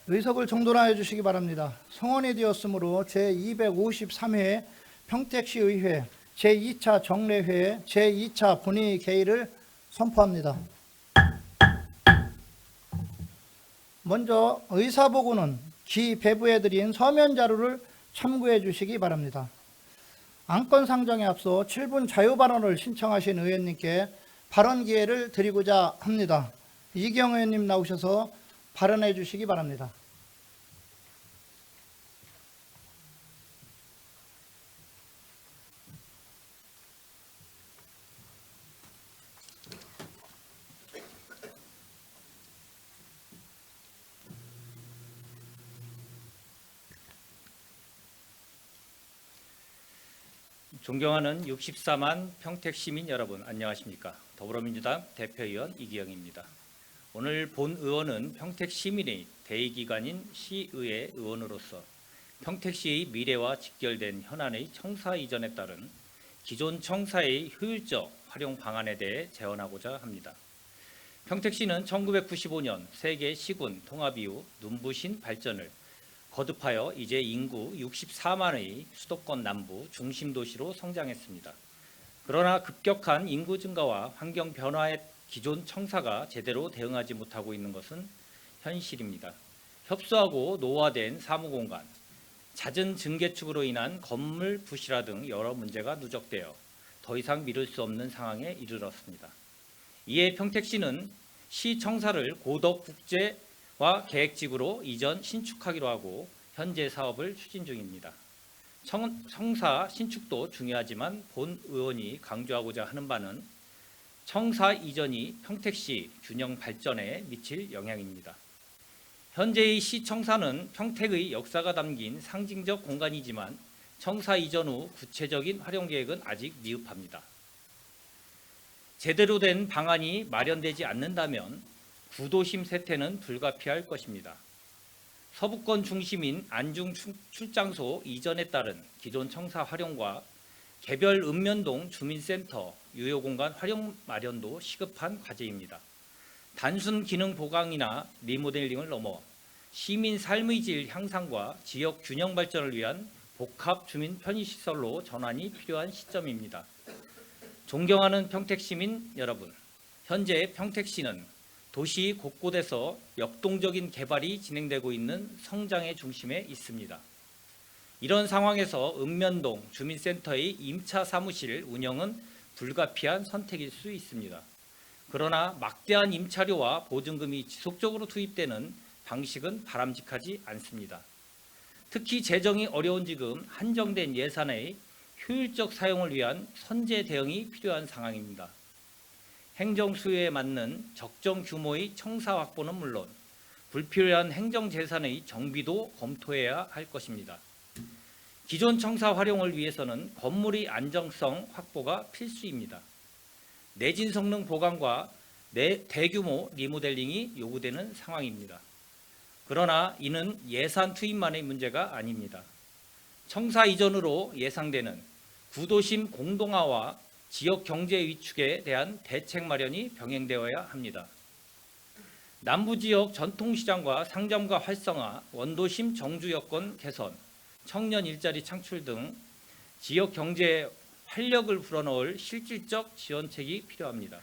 의석을 정돈하여 주시기 바랍니다. 성원이 되었으므로 제253회 평택시의회 제2차 정례회 제2차 본회의를 선포합니다. 먼저 의사보고는 기배부해드린 서면 자료를 참고해 주시기 바랍니다. 안건 상정에 앞서 7분 자유발언을 신청하신 의원님께 발언 기회를 드리고자 합니다. 이기영 의원님 나오셔서 발언해 주시기 바랍니다. 존경하는 64만 평택시민 여러분, 안녕하십니까? 더불어민주당 대표의원 이기영입니다. 오늘 본 의원은 평택시민의 대의기관인 시의회 의원으로서 평택시의 미래와 직결된 현안의 청사 이전에 따른 기존 청사의 효율적 활용 방안에 대해 제언하고자 합니다. 평택시는 1995년 세계 시군 통합 이후 눈부신 발전을 거듭하여 이제 인구 64만의 수도권 남부 중심 도시로 성장했습니다. 그러나 급격한 인구 증가와 환경 변화에 기존 청사가 제대로 대응하지 못하고 있는 것은 현실입니다. 협소하고 노후화된 사무공간, 잦은 증개축으로 인한 건물 부실화 등 여러 문제가 누적되어 더 이상 미룰 수 없는 상황에 이르렀습니다. 이에 평택시는 시청사를 고덕 국제화 계획지구로 이전 신축하기로 하고 현재 사업을 추진 중입니다. 청사 신축도 중요하지만 본 의원이 강조하고자 하는 바는 청사 이전이 평택시 균형 발전에 미칠 영향입니다. 현재의 시청사는 평택의 역사가 담긴 상징적 공간이지만 청사 이전 후 구체적인 활용 계획은 아직 미흡합니다. 제대로 된 방안이 마련되지 않는다면 구도심 세태는 불가피할 것입니다. 서부권 중심인 안중 출장소 이전에 따른 기존 청사 활용과 개별 읍면동 주민센터 유효공간 활용 마련도 시급한 과제입니다. 단순 기능 보강이나 리모델링을 넘어 시민 삶의 질 향상과 지역 균형 발전을 위한 복합 주민 편의시설로 전환이 필요한 시점입니다. 존경하는 평택시민 여러분, 현재 평택시는 도시 곳곳에서 역동적인 개발이 진행되고 있는 성장의 중심에 있습니다. 이런 상황에서 읍면동 주민센터의 임차 사무실 운영은 불가피한 선택일 수 있습니다. 그러나 막대한 임차료와 보증금이 지속적으로 투입되는 방식은 바람직하지 않습니다. 특히 재정이 어려운 지금 한정된 예산의 효율적 사용을 위한 선제 대응이 필요한 상황입니다. 행정 수요에 맞는 적정 규모의 청사 확보는 물론 불필요한 행정 재산의 정비도 검토해야 할 것입니다. 기존 청사 활용을 위해서는 건물의 안정성 확보가 필수입니다. 내진 성능 보강과 대규모 리모델링이 요구되는 상황입니다. 그러나 이는 예산 투입만의 문제가 아닙니다. 청사 이전으로 예상되는 구도심 공동화와 지역 경제 위축에 대한 대책 마련이 병행되어야 합니다. 남부지역 전통시장과 상점가 활성화, 원도심 정주 여건 개선, 청년 일자리 창출 등 지역 경제에 활력을 불어넣을 실질적 지원책이 필요합니다.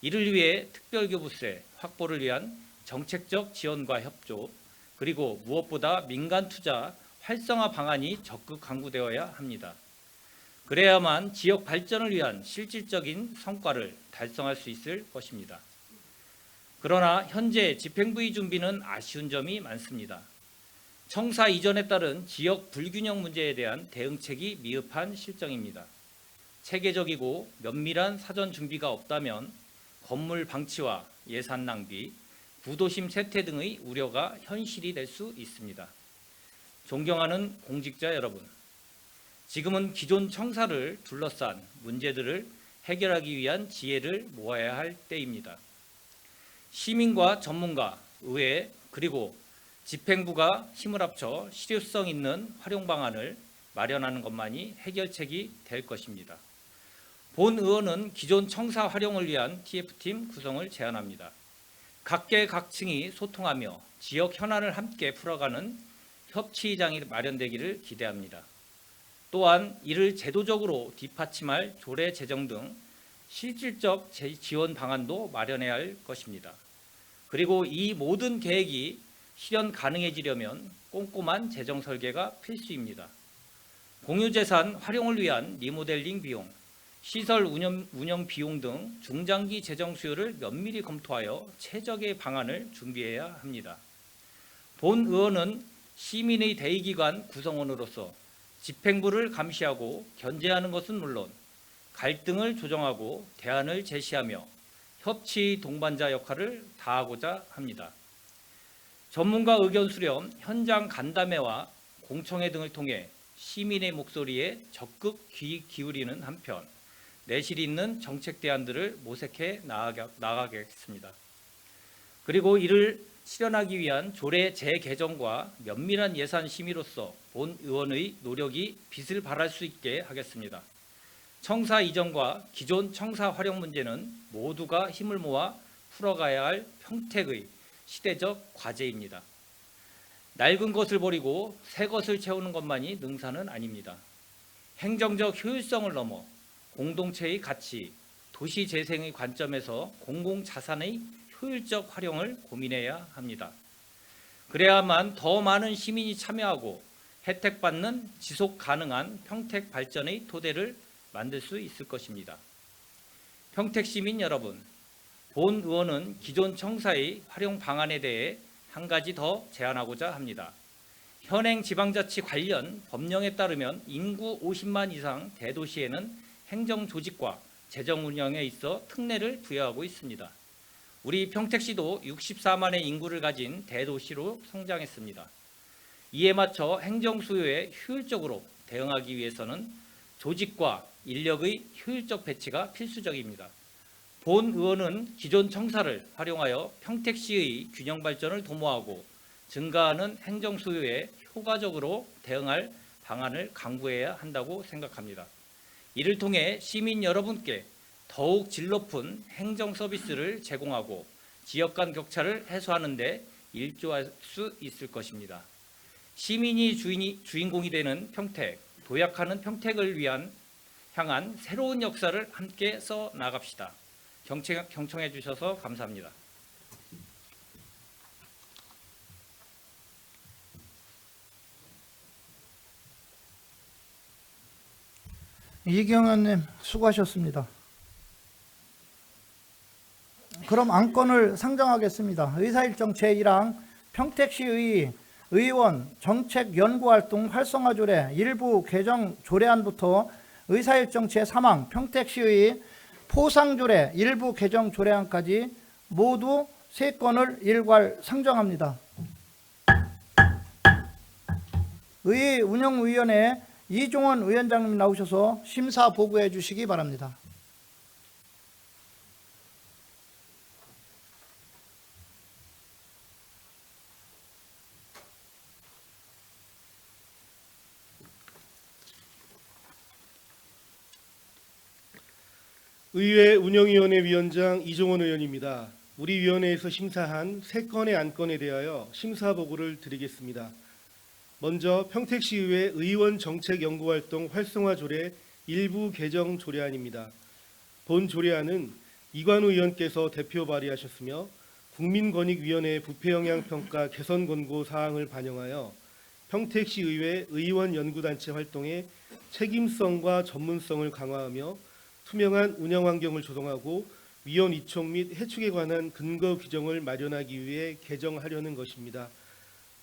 이를 위해 특별교부세 확보를 위한 정책적 지원과 협조, 그리고 무엇보다 민간 투자 활성화 방안이 적극 강구되어야 합니다. 그래야만 지역 발전을 위한 실질적인 성과를 달성할 수 있을 것입니다. 그러나 현재 집행부의 준비는 아쉬운 점이 많습니다. 청사 이전에 따른 지역 불균형 문제에 대한 대응책이 미흡한 실정입니다. 체계적이고 면밀한 사전 준비가 없다면 건물 방치와 예산 낭비, 구도심 세태 등의 우려가 현실이 될 수 있습니다. 존경하는 공직자 여러분, 지금은 기존 청사를 둘러싼 문제들을 해결하기 위한 지혜를 모아야 할 때입니다. 시민과 전문가, 의회, 그리고 집행부가 힘을 합쳐 실효성 있는 활용 방안을 마련하는 것만이 해결책이 될 것입니다. 본 의원은 기존 청사 활용을 위한 TF팀 구성을 제안합니다. 각계각층이 소통하며 지역 현안을 함께 풀어가는 협치의장이 마련되기를 기대합니다. 또한 이를 제도적으로 뒷받침할 조례 제정 등 실질적 지원 방안도 마련해야 할 것입니다. 그리고 이 모든 계획이 실현 가능해지려면 꼼꼼한 재정 설계가 필수입니다. 공유재산 활용을 위한 리모델링 비용, 시설 운영 비용 등 중장기 재정 수요를 면밀히 검토하여 최적의 방안을 준비해야 합니다. 본 의원은 시민의 대의기관 구성원으로서 집행부를 감시하고 견제하는 것은 물론 갈등을 조정하고 대안을 제시하며 협치 동반자 역할을 다하고자 합니다. 전문가 의견 수렴, 현장 간담회와 공청회 등을 통해 시민의 목소리에 적극 귀 기울이는 한편 내실 있는 정책 대안들을 모색해 나가겠습니다. 그리고 이를 실현하기 위한 조례 재개정과 면밀한 예산 심의로서 본 의원의 노력이 빛을 발할 수 있게 하겠습니다. 청사 이전과 기존 청사 활용 문제는 모두가 힘을 모아 풀어가야 할 평택의 시대적 과제입니다. 낡은 것을 버리고 새 것을 채우는 것만이 능사는 아닙니다. 행정적 효율성을 넘어 공동체의 가치, 도시 재생의 관점에서 공공자산의 효율적 활용을 고민해야 합니다. 그래야만 더 많은 시민이 참여하고 혜택받는 지속 가능한 평택 발전의 토대를 만들 수 있을 것입니다. 평택 시민 여러분, 본 의원은 기존 청사의 활용 방안에 대해 한 가지 더 제안하고자 합니다. 현행 지방자치 관련 법령에 따르면 인구 50만 이상 대도시에는 행정 조직과 재정 운영에 있어 특례를 부여하고 있습니다. 우리 평택시도 64만의 인구를 가진 대도시로 성장했습니다. 이에 맞춰 행정 수요에 효율적으로 대응하기 위해서는 조직과 인력의 효율적 배치가 필수적입니다. 본 의원은 기존 청사를 활용하여 평택시의 균형 발전을 도모하고 증가하는 행정 수요에 효과적으로 대응할 방안을 강구해야 한다고 생각합니다. 이를 통해 시민 여러분께 더욱 질 높은 행정 서비스를 제공하고 지역 간 격차를 해소하는 데 일조할 수 있을 것입니다. 시민이 주인공이 되는 평택, 도약하는 평택을 향한 새로운 역사를 함께 써 나갑시다. 경청해 주셔서 감사합니다. 이경현님 수고하셨습니다. 그럼 안건을 상정하겠습니다. 의사일정 제1항 평택시의 의원 정책연구활동 활성화조례 일부 개정 조례안부터 의사일정 제3항 평택시의 포상조례 일부 개정 조례안까지 모두 3건을 일괄 상정합니다. 의회운영위원회 이종원 위원장님 나오셔서 심사 보고해 주시기 바랍니다. 의회 운영위원회 위원장 이종원 의원입니다. 우리 위원회에서 심사한 3건의 안건에 대하여 심사 보고를 드리겠습니다. 먼저 평택시의회 의원 정책 연구활동 활성화 조례 일부 개정 조례안입니다. 본 조례안은 이관우 의원께서 대표 발의하셨으며 국민권익위원회 부패 영향 평가 개선 권고 사항을 반영하여 평택시의회 의원 연구단체 활동의 책임성과 전문성을 강화하며 투명한 운영 환경을 조성하고 위원 위촉 및 해축에 관한 근거 규정을 마련하기 위해 개정하려는 것입니다.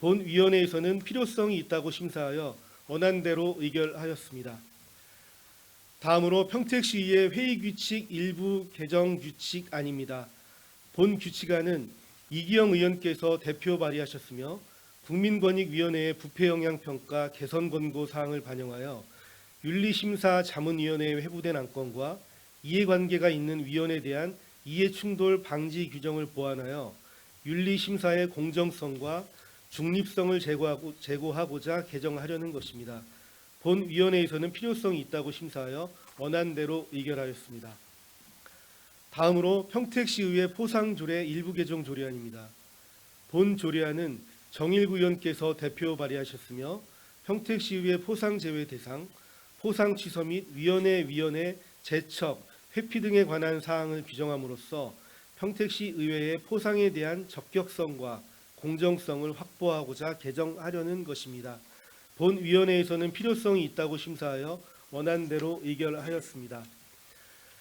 본 위원회에서는 필요성이 있다고 심사하여 원안대로 의결하였습니다. 다음으로 평택시의회 회의규칙 일부 개정 규칙안입니다. 본 규칙안은 이기영 의원께서 대표 발의하셨으며 국민권익위원회의 부패 영향 평가 개선 권고 사항을 반영하여 윤리심사 자문위원회에 회부된 안건과 이해관계가 있는 위원에 대한 이해충돌 방지 규정을 보완하여 윤리심사의 공정성과 중립성을 제고하고자 개정하려는 것입니다. 본 위원회에서는 필요성이 있다고 심사하여 원안대로 의결하였습니다. 다음으로 평택시의회 포상조례 일부 개정 조례안입니다. 본 조례안은 정일구 의원께서 대표 발의하셨으며 평택시의회 포상 제외 대상, 포상 취소 및 위원회 제척, 회피 등에 관한 사항을 규정함으로써 평택시 의회의 포상에 대한 적격성과 공정성을 확보하고자 개정하려는 것입니다. 본 위원회에서는 필요성이 있다고 심사하여 원안대로 의결하였습니다.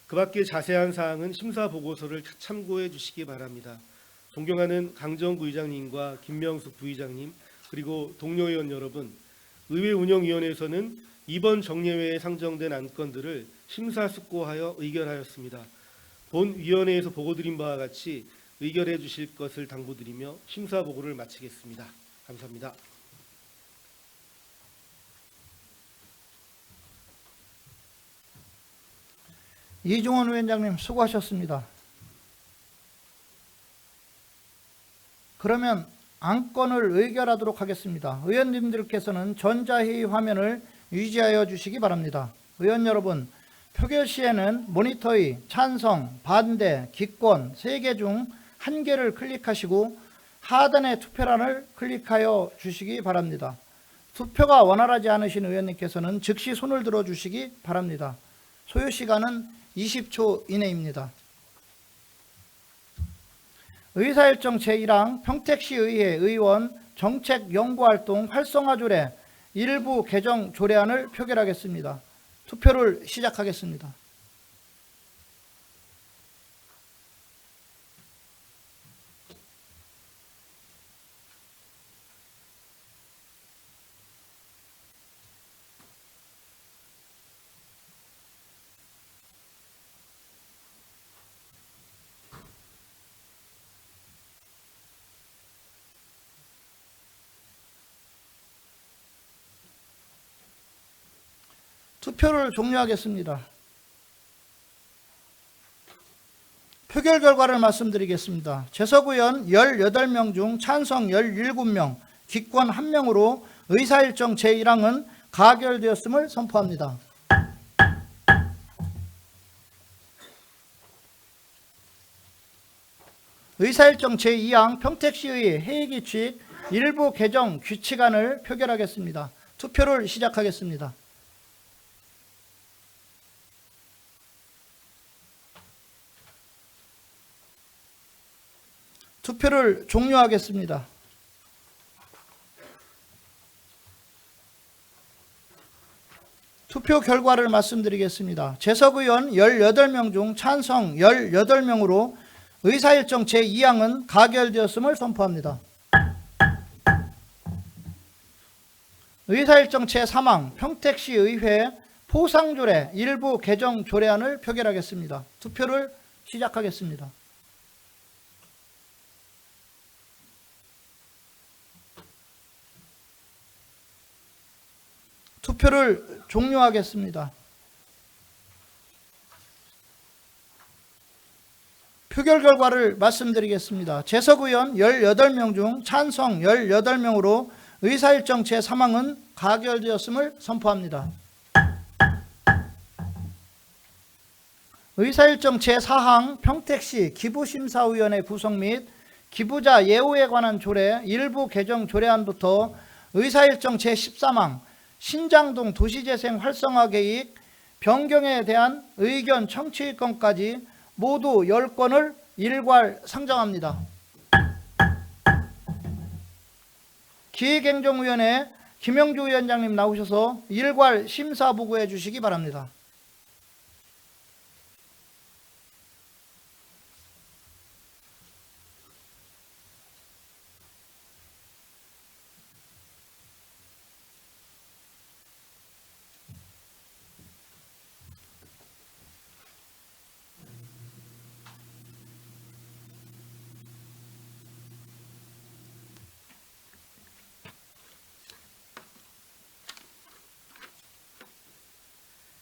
그 밖에 자세한 사항은 심사 보고서를 참고해 주시기 바랍니다. 존경하는 강정구 의장님과 김명숙 부의장님 그리고 동료 의원 여러분, 의회운영위원회에서는 이번 정례회에 상정된 안건들을 심사숙고하여 의결하였습니다. 본 위원회에서 보고드린 바와 같이 의결해 주실 것을 당부드리며 심사 보고를 마치겠습니다. 감사합니다. 이종원 위원장님 수고하셨습니다. 그러면 안건을 의결하도록 하겠습니다. 의원님들께서는 전자회의 화면을 유지하여 주시기 바랍니다. 의원 여러분, 표결 시에는 모니터의 찬성, 반대, 기권 3개 중 1개를 클릭하시고 하단의 투표란을 클릭하여 주시기 바랍니다. 투표가 원활하지 않으신 의원님께서는 즉시 손을 들어 주시기 바랍니다. 소요 시간은 20초 이내입니다. 의사일정 제1항 평택시의회 의원 정책연구활동 활성화조례 일부 개정 조례안을 표결하겠습니다. 투표를 시작하겠습니다. 투표를 종료하겠습니다. 표결 결과를 말씀드리겠습니다. 재석 의원 18명 중 찬성 17명, 기권 1명으로 의사일정 제1항은 가결되었음을 선포합니다. 의사일정 제2항 평택시의 회의규칙 일부 개정 규칙안을 표결하겠습니다. 투표를 시작하겠습니다. 투표를 종료하겠습니다. 투표 결과를 말씀드리겠습니다. 재석 의원 18명 중 찬성 18명으로 의사일정 제2항은 가결되었음을 선포합니다. 의사일정 제3항 평택시의회 포상조례 일부 개정 조례안을 표결하겠습니다. 투표를 시작하겠습니다. 투표를 종료하겠습니다. 표결 결과를 말씀드리겠습니다. 재석 의원 18명 중 찬성 18명으로 의사일정 제3항은 가결되었음을 선포합니다. 의사일정 제4항 평택시 기부심사위원회 구성 및 기부자 예우에 관한 조례 일부 개정 조례안부터 의사일정 제13항 신장동 도시재생 활성화 계획 변경에 대한 의견 청취권까지 모두 10건을 일괄 상정합니다. 기획행정위원회 김영주 위원장님 나오셔서 일괄 심사 보고해 주시기 바랍니다.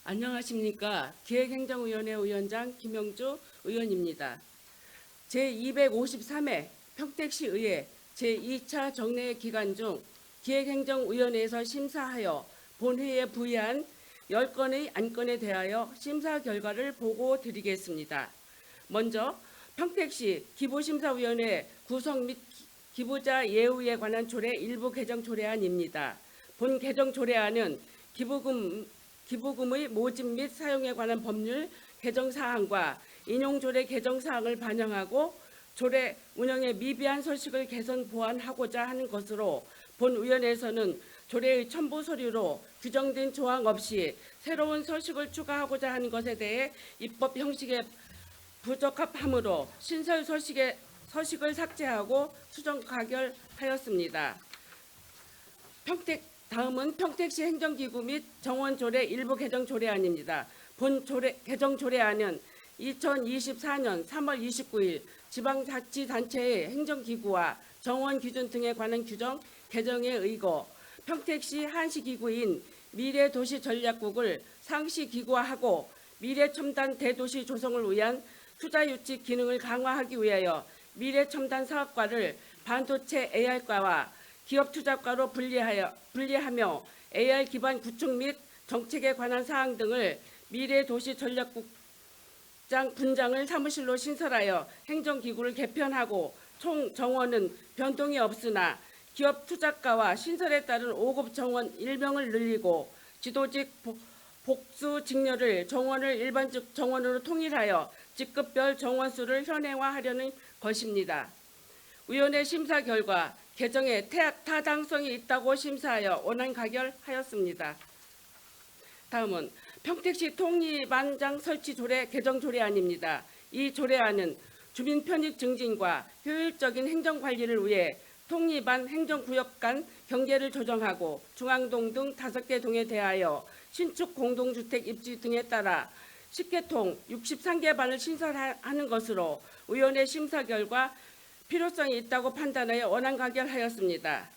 안녕하십니까. 기획행정위원회 위원장 김영주 의원입니다. 제253회 평택시의회 제2차 정례 기간 중 기획행정위원회에서 심사하여 본회의에 부의한 10건의 안건에 대하여 심사 결과를 보고 드리겠습니다. 먼저 평택시 기부심사위원회 구성 및 기부자 예우에 관한 조례 일부 개정 조례안입니다. 본 개정 조례안은 기부금의 모집 및 사용에 관한 법률 개정 사항과 인용 조례 개정 사항을 반영하고 조례 운영의 미비한 서식을 개선 보완하고자 하는 것으로 본 위원회에서는 조례의 첨부 서류로 규정된 조항 없이 새로운 서식을 추가하고자 하는 것에 대해 입법 형식에 부적합하므로 신설 서식을 삭제하고 수정 가결하였습니다. 다음은 평택시 행정기구 및 정원조례 일부 개정 조례안입니다. 본 개정 조례안은 2024년 3월 29일 지방자치단체의 행정기구와 정원 기준 등에 관한 규정 개정에 의거 평택시 한시기구인 미래도시전략국을 상시기구화하고 미래첨단 대도시 조성을 위한 투자유치 기능을 강화하기 위하여 미래첨단 사업과를 반도체 AR과와 기업투자과로 분리하며 AR 기반 구축 및 정책에 관한 사항 등을 미래도시전략국장 분장을 사무실로 신설하여 행정기구를 개편하고 총 정원은 변동이 없으나 기업투자과와 신설에 따른 5급 정원 1명을 늘리고 지도직 복수 직렬을 정원을 일반적 정원으로 통일하여 직급별 정원 수를 현행화하려는 것입니다. 위원회 심사 결과 개정에 타당성이 있다고 심사하여 원안 가결하였습니다. 다음은 평택시 통리반장 설치 조례 개정 조례안입니다. 이 조례안은 주민 편익 증진과 효율적인 행정 관리를 위해 통리반 행정구역 간 경계를 조정하고 중앙동 등 5개 동에 대하여 신축 공동주택 입지 등에 따라 10개통 63개 반을 신설하는 것으로 위원회 심사 결과 필요성이 있다고 판단하여 원안 가결하였습니다.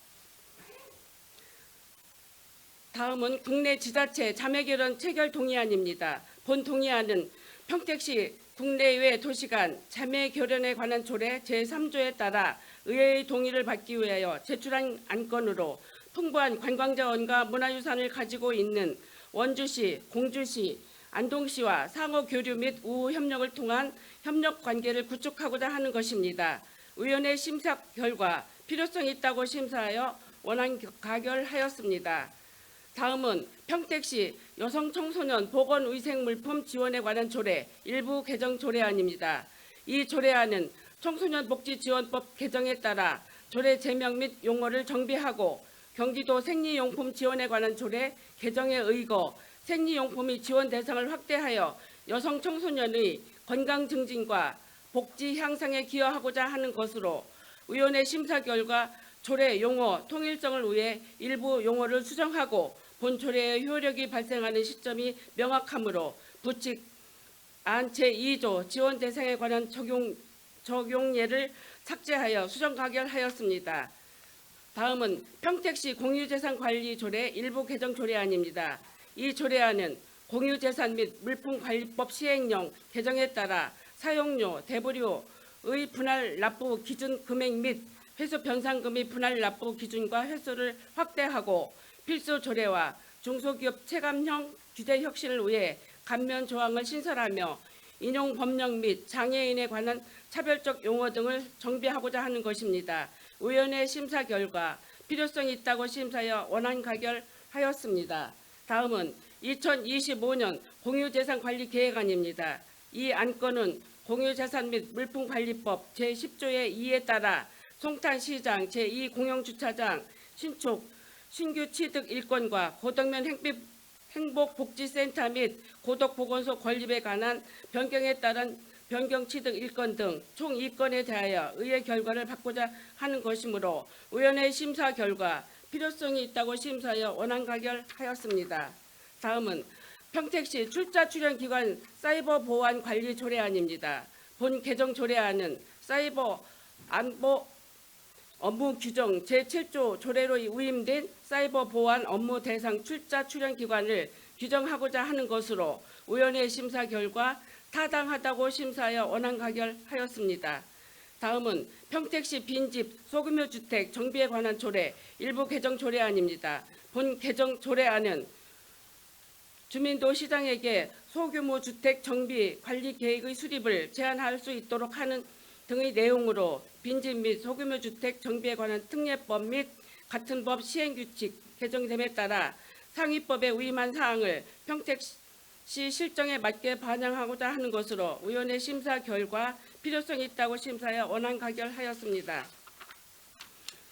다음은 국내 지자체 자매결연 체결 동의안입니다. 본 동의안은 평택시 국내외 도시 간 자매결연에 관한 조례 제3조에 따라 의회의 동의를 받기 위하여 제출한 안건으로 풍부한 관광자원과 문화유산을 가지고 있는 원주시, 공주시, 안동시와 상호 교류 및 우호 협력을 통한 협력 관계를 구축하고자 하는 것입니다. 위원회 심사 결과 필요성이 있다고 심사하여 원안 가결하였습니다. 다음은 평택시 여성 청소년 보건위생물품 지원에 관한 조례 일부 개정 조례안입니다. 이 조례안은 청소년복지지원법 개정에 따라 조례 제명 및 용어를 정비하고 경기도 생리용품 지원에 관한 조례 개정에 의거 생리용품의 지원 대상을 확대하여 여성 청소년의 건강 증진과 복지 향상에 기여하고자 하는 것으로 위원회 심사 결과 조례 용어 통일성을 위해 일부 용어를 수정하고 본 조례의 효력이 발생하는 시점이 명확하므로 부칙 안 제2조 지원 대상에 관한 적용예를 삭제하여 수정 가결하였습니다. 다음은 평택시 공유재산관리 조례 일부 개정 조례안입니다. 이 조례안은 공유재산 및 물품관리법 시행령 개정에 따라 사용료, 대부료의 분할 납부 기준 금액 및 회수 변상금의 분할 납부 기준과 횟수를 확대하고 필수 조례와 중소기업 체감형 규제 혁신을 위해 감면 조항을 신설하며 인용 법령 및 장애인에 관한 차별적 용어 등을 정비하고자 하는 것입니다. 위원회 심사 결과 필요성이 있다고 심사하여 원안 가결하였습니다. 다음은 2025년 공유재산관리 계획안입니다. 이 안건은 공유재산 및 물품관리법 제10조의 2에 따라 송탄시장 제2공영주차장 신축 신규 취득 일권과 고덕면 행복복지센터 및 고덕보건소 건립에 관한 변경에 따른 변경 취득 일권 등 총 2건에 대하여 의회 결과를 받고자 하는 것이므로 위원회 심사 결과 필요성이 있다고 심사하여 원안 가결하였습니다. 다음은 평택시 출자 출연 기관 사이버 보안 관리 조례안입니다. 본 개정 조례안은 사이버 안보 업무 규정 제7조 조례로 위임된 사이버 보안 업무 대상 출자 출연 기관을 규정하고자 하는 것으로 위원회 심사 결과 타당하다고 심사하여 원안 가결하였습니다. 다음은 평택시 빈집 소규모 주택 정비에 관한 조례 일부 개정 조례안입니다. 본 개정 조례안은 주민도 시장에게 소규모 주택 정비 관리 계획의 수립을 제한할 수 있도록 하는 등의 내용으로 빈집 및 소규모 주택 정비에 관한 특례법 및 같은 법 시행규칙 개정됨에 따라 상위법에 위임한 사항을 평택시 실정에 맞게 반영하고자 하는 것으로 위원회 심사 결과 필요성이 있다고 심사하여 원안 가결하였습니다.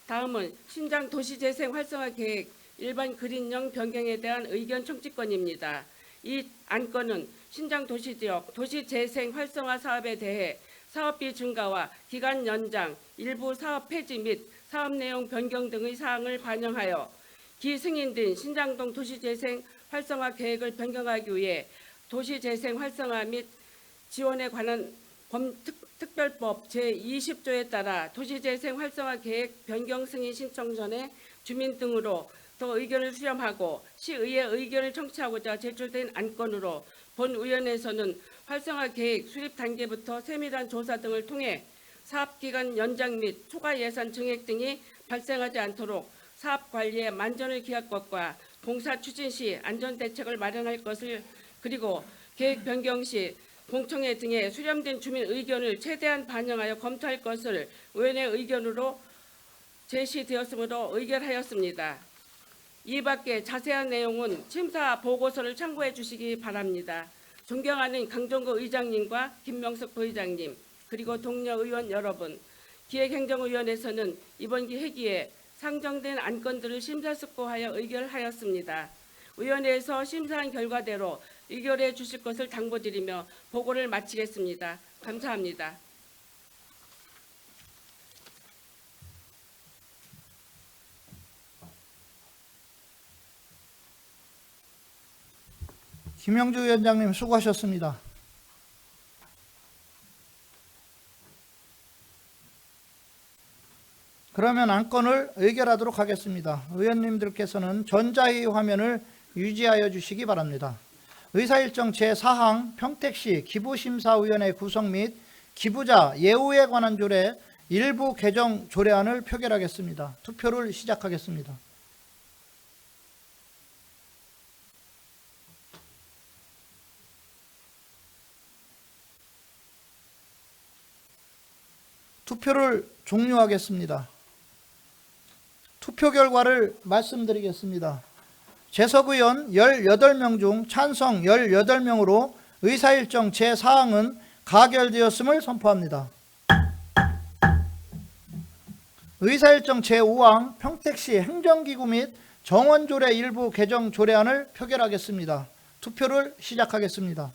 다음은 신장 도시재생 활성화 계획 일반 그린형 변경에 대한 의견 청취권입니다. 이 안건은 신장 도시지역 도시재생 활성화 사업에 대해 사업비 증가와 기간 연장, 일부 사업 폐지 및 사업 내용 변경 등의 사항을 반영하여 기승인된 신장동 도시재생 활성화 계획을 변경하기 위해 도시재생 활성화 및 지원에 관한 특별법 제20조에 따라 도시재생 활성화 계획 변경 승인 신청 전에 주민 등으로 더 의견을 수렴하고 시의회 의견을 청취하고자 제출된 안건으로 본위원회에서는 활성화 계획 수립 단계부터 세밀한 조사 등을 통해 사업기간 연장 및 초과 예산 증액 등이 발생하지 않도록 사업 관리에 만전을 기할 것과 공사 추진 시 안전대책을 마련할 것을, 그리고 계획 변경 시 공청회 등에 수렴된 주민 의견을 최대한 반영하여 검토할 것을 위원회 의견으로 제시되었으므로 의결하였습니다. 이 밖에 자세한 내용은 심사 보고서를 참고해 주시기 바랍니다. 존경하는 강정구 의장님과 김명석 부의장님, 그리고 동료 의원 여러분, 기획행정위원회에서는 이번 회기에 상정된 안건들을 심사숙고하여 의결하였습니다. 위원회에서 심사한 결과대로 의결해 주실 것을 당부드리며 보고를 마치겠습니다. 감사합니다. 김영주 위원장님 수고하셨습니다. 그러면 안건을 의결하도록 하겠습니다. 의원님들께서는 전자회의 화면을 유지하여 주시기 바랍니다. 의사일정 제4항 평택시 기부심사위원회 구성 및 기부자 예우에 관한 조례 일부 개정 조례안을 표결하겠습니다. 투표를 시작하겠습니다. 투표를 종료하겠습니다. 투표 결과를 말씀드리겠습니다. 재석의원 18명 중 찬성 18명으로 의사일정 제4항은 가결되었음을 선포합니다. 의사일정 제5항 평택시 행정기구 및 정원조례 일부 개정 조례안을 표결하겠습니다. 투표를 시작하겠습니다.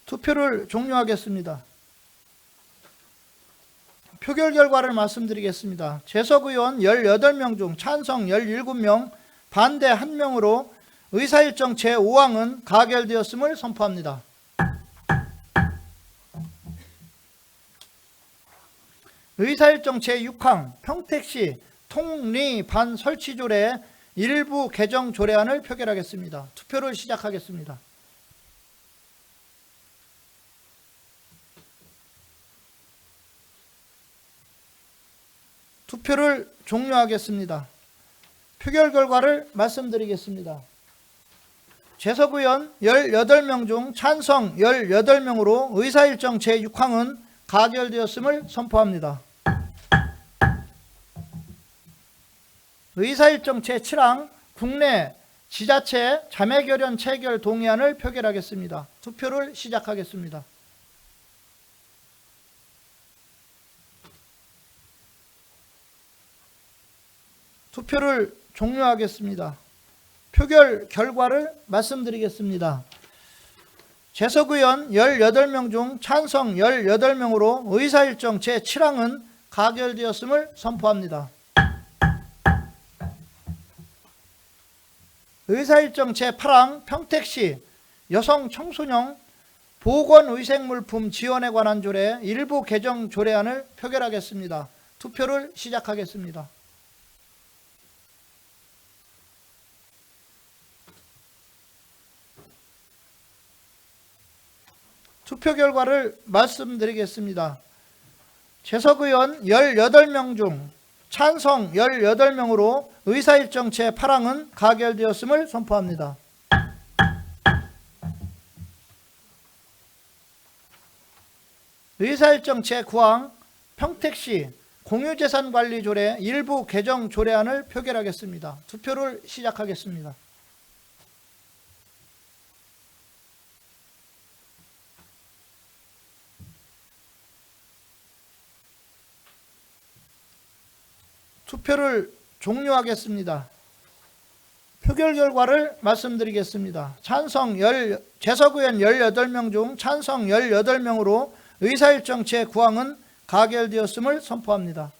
투표를 종료하겠습니다. 표결 결과를 말씀드리겠습니다. 재석 의원 18명 중 찬성 17명, 반대 1명으로 의사일정 제5항은 가결되었음을 선포합니다. 의사일정 제6항 평택시 통리반 설치조례 일부 개정 조례안을 표결하겠습니다. 투표를 시작하겠습니다. 투표를 종료하겠습니다. 표결 결과를 말씀드리겠습니다. 재석 의원 18명 중 찬성 18명으로 의사일정 제6항은 가결되었음을 선포합니다. 의사일정 제7항 국내 지자체 자매결연 체결 동의안을 표결하겠습니다. 투표를 시작하겠습니다. 투표를 종료하겠습니다. 표결 결과를 말씀드리겠습니다. 재석 의원 18명 중 찬성 18명으로 의사일정 제7항은 가결되었음을 선포합니다. 의사일정 제8항 평택시 여성 청소년 보건의생물품 지원에 관한 조례 일부 개정 조례안을 표결하겠습니다. 투표를 시작하겠습니다. 투표 결과를 말씀드리겠습니다. 재석 의원 18명 중 찬성 18명으로 의사일정 제8항은 가결되었음을 선포합니다. 의사일정 제9항 평택시 공유재산관리조례 일부 개정 조례안을 표결하겠습니다. 투표를 시작하겠습니다. 투표를 종료하겠습니다. 표결 결과를 말씀드리겠습니다. 재석 의원 18명 중 찬성 18명으로 의사일정 제9항은 가결되었음을 선포합니다.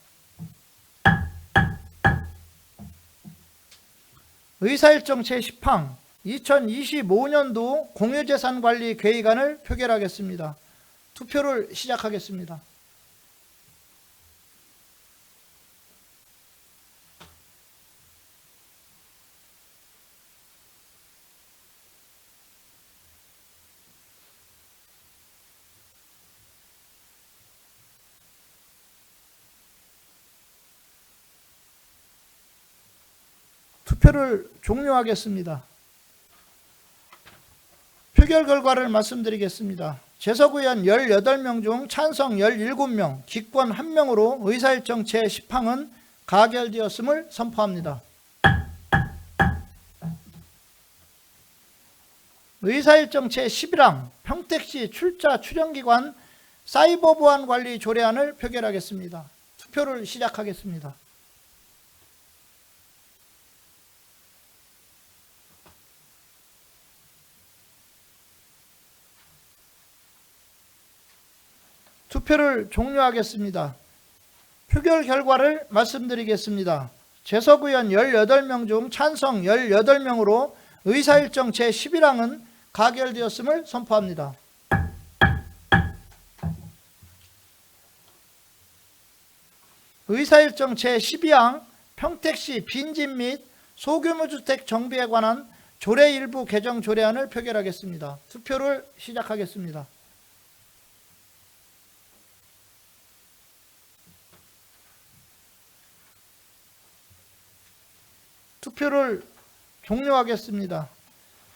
의사일정 제10항 2025년도 공유재산관리계획안을 표결하겠습니다. 투표를 시작하겠습니다. 투표를 종료하겠습니다. 표결 결과를 말씀드리겠습니다. 재석 의원 18명 중 찬성 17명, 기권 1명으로 의사일정 제10항은 가결되었음을 선포합니다. 의사일정 제11항 평택시 출자 출연기관 사이버 보안 관리 조례안을 표결하겠습니다. 투표를 시작하겠습니다. 투표를 종료하겠습니다. 표결 결과를 말씀드리겠습니다. 재석 의원 18명 중 찬성 18명으로 의사일정 제11항은 가결되었음을 선포합니다. 의사일정 제12항 평택시 빈집 및 소규모주택 정비에 관한 조례 일부 개정 조례안을 표결하겠습니다. 투표를 시작하겠습니다. 투표를 종료하겠습니다.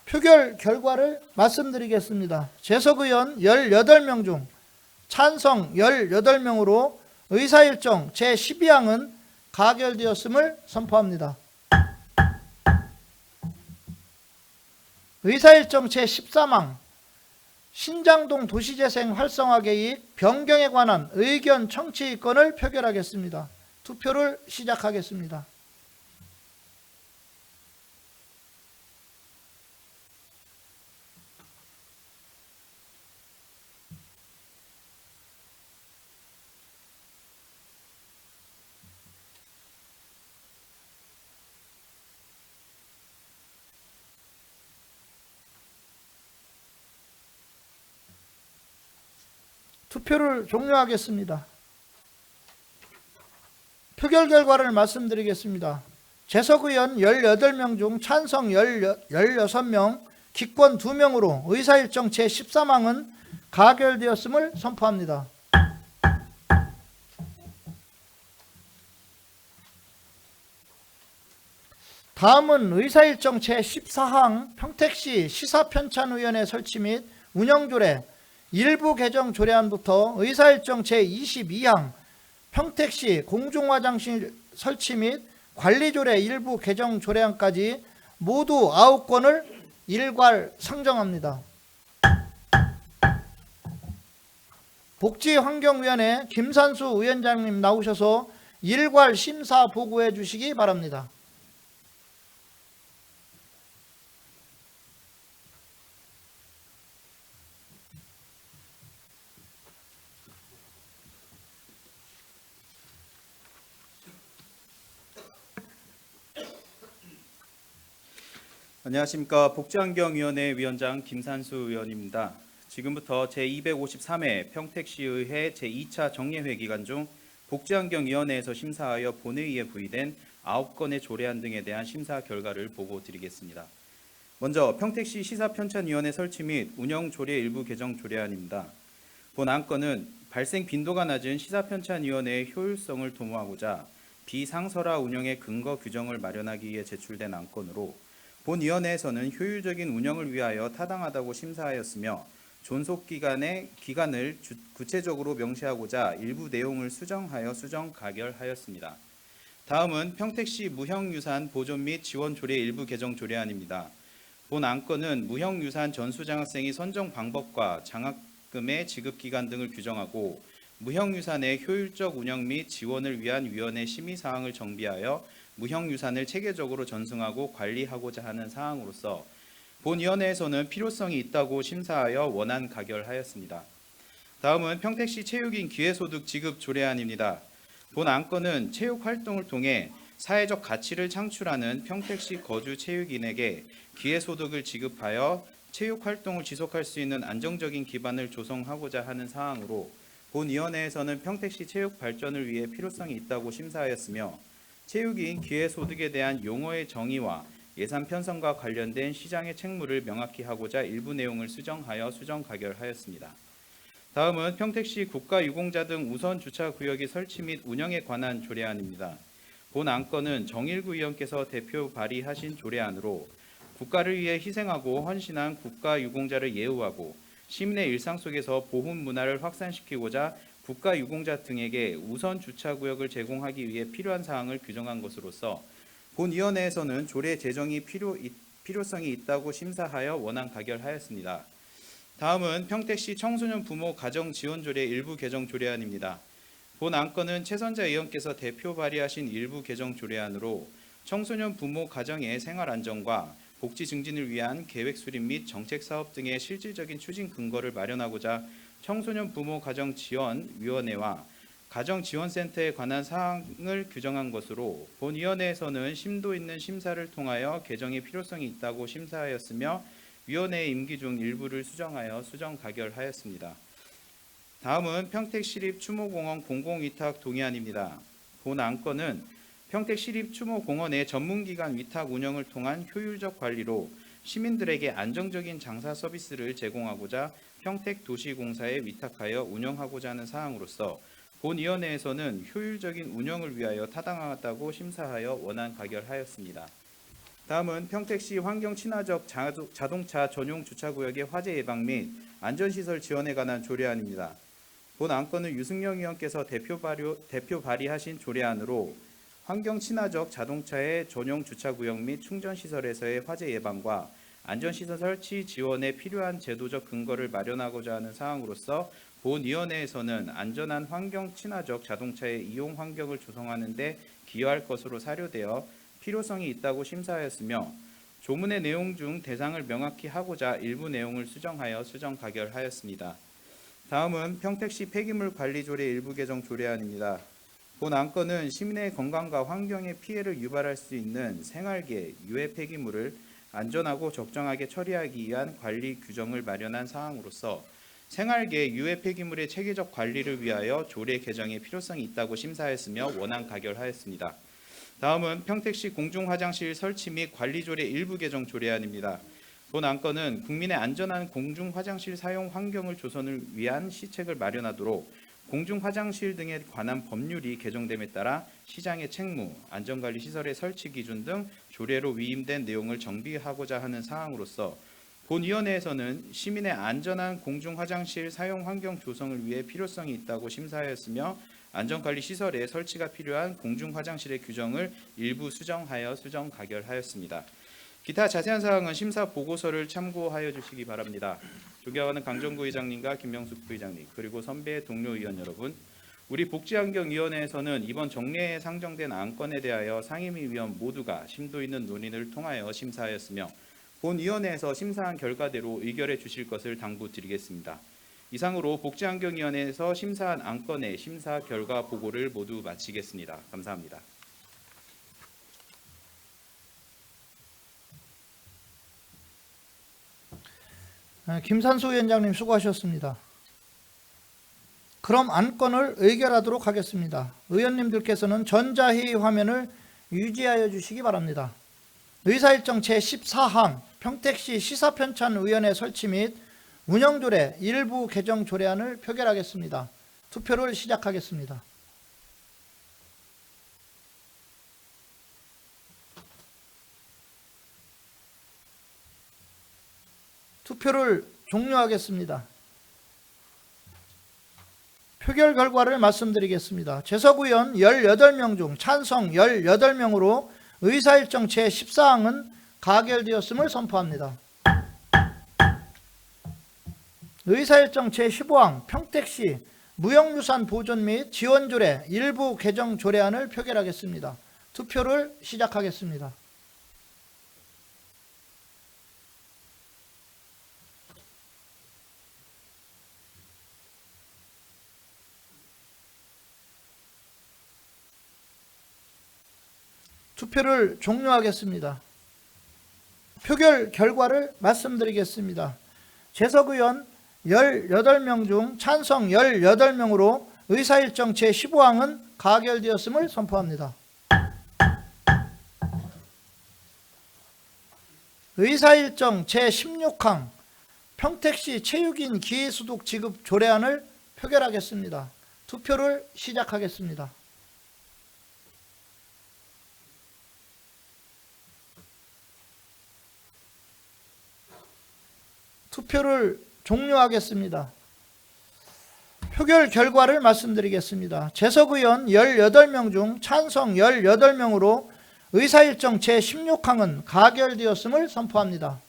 표결 결과를 말씀드리겠습니다. 재석 의원 18명 중 찬성 18명으로 의사일정 제12항은 가결되었음을 선포합니다. 의사일정 제13항 신장동 도시재생 활성화 계획 변경에 관한 의견 청취권을 표결하겠습니다. 투표를 시작하겠습니다. 투표를 종료하겠습니다. 표결 결과를 말씀드리겠습니다. 재석 의원 18명 중 찬성 16명, 기권 2명으로 의사일정 제13항은 가결되었음을 선포합니다. 다음은 의사일정 제14항 평택시 시사편찬위원회 설치 및 운영조례 일부 개정 조례안부터 의사일정 제22항 평택시 공중화장실 설치 및 관리조례 일부 개정 조례안까지 모두 9건을 일괄 상정합니다. 복지환경위원회 김산수 위원장님 나오셔서 일괄 심사 보고해 주시기 바랍니다. 안녕하십니까. 복지환경위원회 위원장 김산수 의원입니다. 지금부터 제253회 평택시의회 제2차 정례회 기간 중 복지환경위원회에서 심사하여 본회의에 부의된 9건의 조례안 등에 대한 심사 결과를 보고 드리겠습니다. 먼저 평택시 시사편찬위원회 설치 및 운영 조례 일부 개정 조례안입니다. 본 안건은 발생 빈도가 낮은 시사편찬위원회의 효율성을 도모하고자 비상설화 운영의 근거 규정을 마련하기 위해 제출된 안건으로 본 위원회에서는 효율적인 운영을 위하여 타당하다고 심사하였으며 존속 기간을 구체적으로 명시하고자 일부 내용을 수정하여 수정 가결하였습니다. 다음은 평택시 무형유산 보존 및 지원 조례 일부 개정 조례안입니다. 본 안건은 무형유산 전수장학생의 선정 방법과 장학금의 지급 기간 등을 규정하고 무형유산의 효율적 운영 및 지원을 위한 위원회 심의 사항을 정비하여 무형유산을 체계적으로 전승하고 관리하고자 하는 사항으로서 본 위원회에서는 필요성이 있다고 심사하여 원안 가결하였습니다. 다음은 평택시 체육인 기회소득 지급 조례안입니다. 본 안건은 체육 활동을 통해 사회적 가치를 창출하는 평택시 거주 체육인에게 기회소득을 지급하여 체육 활동을 지속할 수 있는 안정적인 기반을 조성하고자 하는 사항으로 본 위원회에서는 평택시 체육 발전을 위해 필요성이 있다고 심사하였으며 체육인 기회소득에 대한 용어의 정의와 예산 편성과 관련된 시장의 책무를 명확히 하고자 일부 내용을 수정하여 수정 가결하였습니다. 다음은 평택시 국가유공자 등 우선 주차구역의 설치 및 운영에 관한 조례안입니다. 본 안건은 정일구 의원께서 대표 발의하신 조례안으로 국가를 위해 희생하고 헌신한 국가유공자를 예우하고 시민의 일상 속에서 보훈 문화를 확산시키고자 국가유공자 등에게 우선 주차구역을 제공하기 위해 필요한 사항을 규정한 것으로서 본 위원회에서는 조례 제정이 필요성이 있다고 심사하여 원안 가결하였습니다. 다음은 평택시 청소년 부모 가정 지원 조례 일부 개정 조례안입니다. 본 안건은 최선자 의원께서 대표 발의하신 일부 개정 조례안으로 청소년 부모 가정의 생활 안정과 복지 증진을 위한 계획 수립 및 정책 사업 등의 실질적인 추진 근거를 마련하고자 청소년 부모 가정 지원 위원회와 가정 지원센터에 관한 사항을 규정한 것으로 본 위원회에서는 심도 있는 심사를 통하여 개정의 필요성이 있다고 심사하였으며 위원회의 임기 중 일부를 수정하여 수정 가결하였습니다. 다음은 평택시립 추모공원 공공위탁 동의안입니다. 본 안건은 평택시립 추모공원의 전문기관 위탁 운영을 통한 효율적 관리로 시민들에게 안정적인 장사 서비스를 제공하고자 평택도시공사에 위탁하여 운영하고자 하는 사항으로서 본 위원회에서는 효율적인 운영을 위하여 타당하다고 심사하여 원안 가결하였습니다. 다음은 평택시 환경 친화적 자동차 전용 주차구역의 화재 예방 및 안전시설 지원에 관한 조례안입니다. 본 안건은 유승영 의원께서 대표 발의하신 조례안으로 환경 친화적 자동차의 전용 주차구역 및 충전시설에서의 화재 예방과 안전시설 설치 지원에 필요한 제도적 근거를 마련하고자 하는 사항으로서 본 위원회에서는 안전한 환경 친화적 자동차의 이용 환경을 조성하는 데 기여할 것으로 사료되어 필요성이 있다고 심사하였으며 조문의 내용 중 대상을 명확히 하고자 일부 내용을 수정하여 수정 가결하였습니다. 다음은 평택시 폐기물 관리 조례 일부 개정 조례안입니다. 본 안건은 시민의 건강과 환경에 피해를 유발할 수 있는 생활계 유해 폐기물을 안전하고 적정하게 처리하기 위한 관리 규정을 마련한 사항으로서 생활계 유해 폐기물의 체계적 관리를 위하여 조례 개정의 필요성이 있다고 심사하였으며 원안 가결하였습니다. 다음은 평택시 공중화장실 설치 및 관리 조례 일부 개정 조례안입니다. 본 안건은 국민의 안전한 공중화장실 사용 환경을 조성을 위한 시책을 마련하도록 공중화장실 등에 관한 법률이 개정됨에 따라 시장의 책무, 안전관리 시설의 설치 기준 등 조례로 위임된 내용을 정비하고자 하는 사항으로서 본 위원회에서는 시민의 안전한 공중화장실 사용 환경 조성을 위해 필요성이 있다고 심사하였으며 안전관리 시설의 설치가 필요한 공중화장실의 규정을 일부 수정하여 수정 가결하였습니다. 기타 자세한 사항은 심사 보고서를 참고하여 주시기 바랍니다. 존경하는 강정구 의장님과 김명숙 부의장님 그리고 선배 동료 의원 여러분, 우리 복지환경위원회에서는 이번 정례에 상정된 안건에 대하여 상임위원 모두가 심도 있는 논의를 통하여 심사하였으며 본 위원회에서 심사한 결과대로 의결해 주실 것을 당부드리겠습니다. 이상으로 복지환경위원회에서 심사한 안건의 심사 결과 보고를 모두 마치겠습니다. 감사합니다. 김산수 위원장님 수고하셨습니다. 그럼 안건을 의결하도록 하겠습니다. 의원님들께서는 전자회의 화면을 유지하여 주시기 바랍니다. 의사일정 제14항 평택시 시사편찬위원회 설치 및 운영조례 일부 개정 조례안을 표결하겠습니다. 투표를 시작하겠습니다. 투표를 종료하겠습니다. 표결 결과를 말씀드리겠습니다. 재석의원 18명 중 찬성 18명으로 의사일정 제14항은 가결되었음을 선포합니다. 의사일정 제15항 평택시 무형유산 보존 및 지원조례 일부 개정 조례안을 표결하겠습니다. 투표를 시작하겠습니다. 투표를 종료하겠습니다. 표결 결과를 말씀드리겠습니다. 재석의원 18명 중 찬성 18명으로 의사일정 제15항은 가결되었음을 선포합니다. 의사일정 제16항 평택시 체육인 기회소득 지급 조례안을 표결하겠습니다. 투표를 시작하겠습니다. 투표를 종료하겠습니다. 표결 결과를 말씀드리겠습니다. 재석의원 18명 중 찬성 18명으로 의사일정 제16항은 가결되었음을 선포합니다.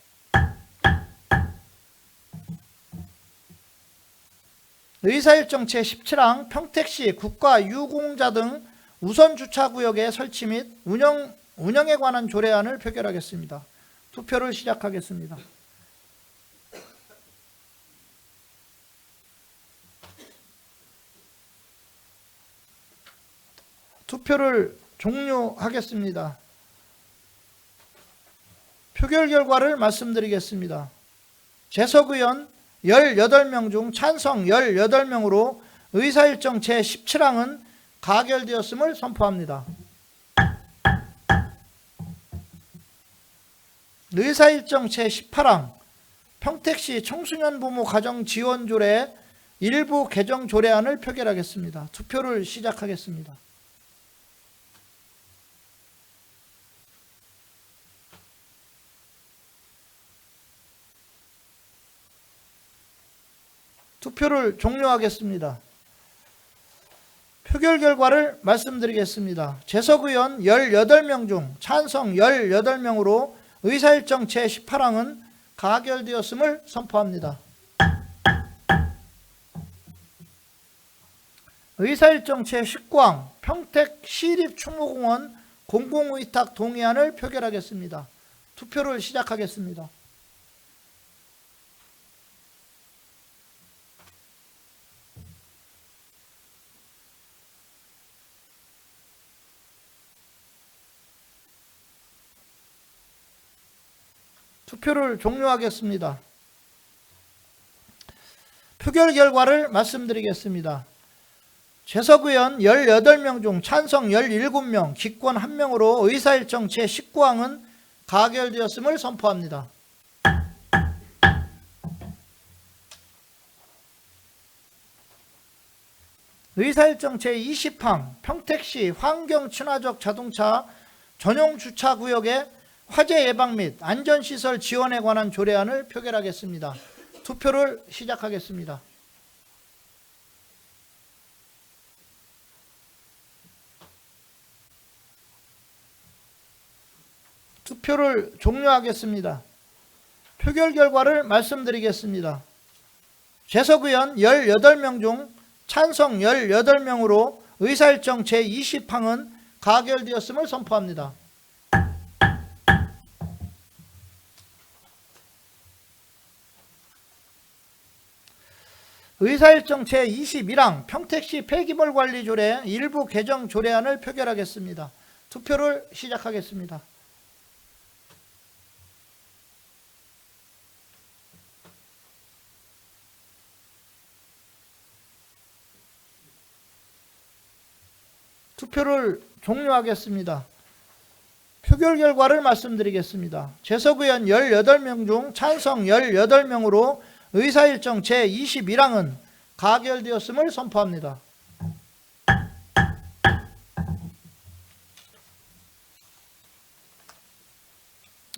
의사일정 제17항 평택시 국가유공자 등 우선주차구역의 설치 및 운영에 관한 조례안을 표결하겠습니다. 투표를 시작하겠습니다. 투표를 종료하겠습니다. 표결 결과를 말씀드리겠습니다. 재석의원 18명 중 찬성 18명으로 의사일정 제17항은 가결되었음을 선포합니다. 의사일정 제18항 평택시 청소년 부모 가정 지원 조례 일부 개정 조례안을 표결하겠습니다. 투표를 시작하겠습니다. 투표를 종료하겠습니다. 표결 결과를 말씀드리겠습니다. 재석의원 18명 중 찬성 18명으로 의사일정 제18항은 가결되었음을 선포합니다. 의사일정 제19항 평택 시립충무공원 공공의탁 동의안을 표결하겠습니다. 투표를 시작하겠습니다. 투표를 종료하겠습니다. 표결 결과를 말씀드리겠습니다. 재석의원 18명 중 찬성 17명, 기권 1명으로 의사일정 제19항은 가결되었음을 선포합니다. 의사일정 제20항 평택시 환경친화적 자동차 전용 주차구역의 화재 예방 및 안전시설 지원에 관한 조례안을 표결하겠습니다. 투표를 시작하겠습니다. 투표를 종료하겠습니다. 표결 결과를 말씀드리겠습니다. 재석의원 18명 중 찬성 18명으로 의사일정 제20항은 가결되었음을 선포합니다. 의사일정 제21항 평택시 폐기물 관리 조례 일부 개정 조례안을 표결하겠습니다. 투표를 시작하겠습니다. 투표를 종료하겠습니다. 표결 결과를 말씀드리겠습니다. 재석 의원 18명 중 찬성 18명으로 의사일정 제21항은 가결되었음을 선포합니다.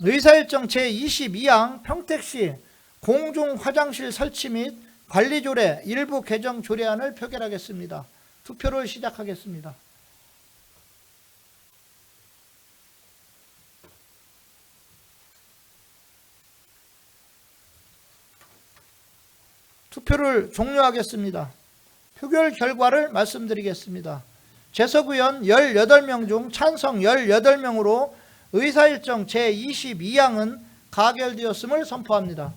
의사일정 제22항 평택시 공중 화장실 설치 및 관리조례 일부 개정 조례안을 표결하겠습니다. 투표를 시작하겠습니다. 투표를 종료하겠습니다. 표결 결과를 말씀드리겠습니다. 재석 의원 18명 중 찬성 18명으로 의사일정 제22항은 가결되었음을 선포합니다.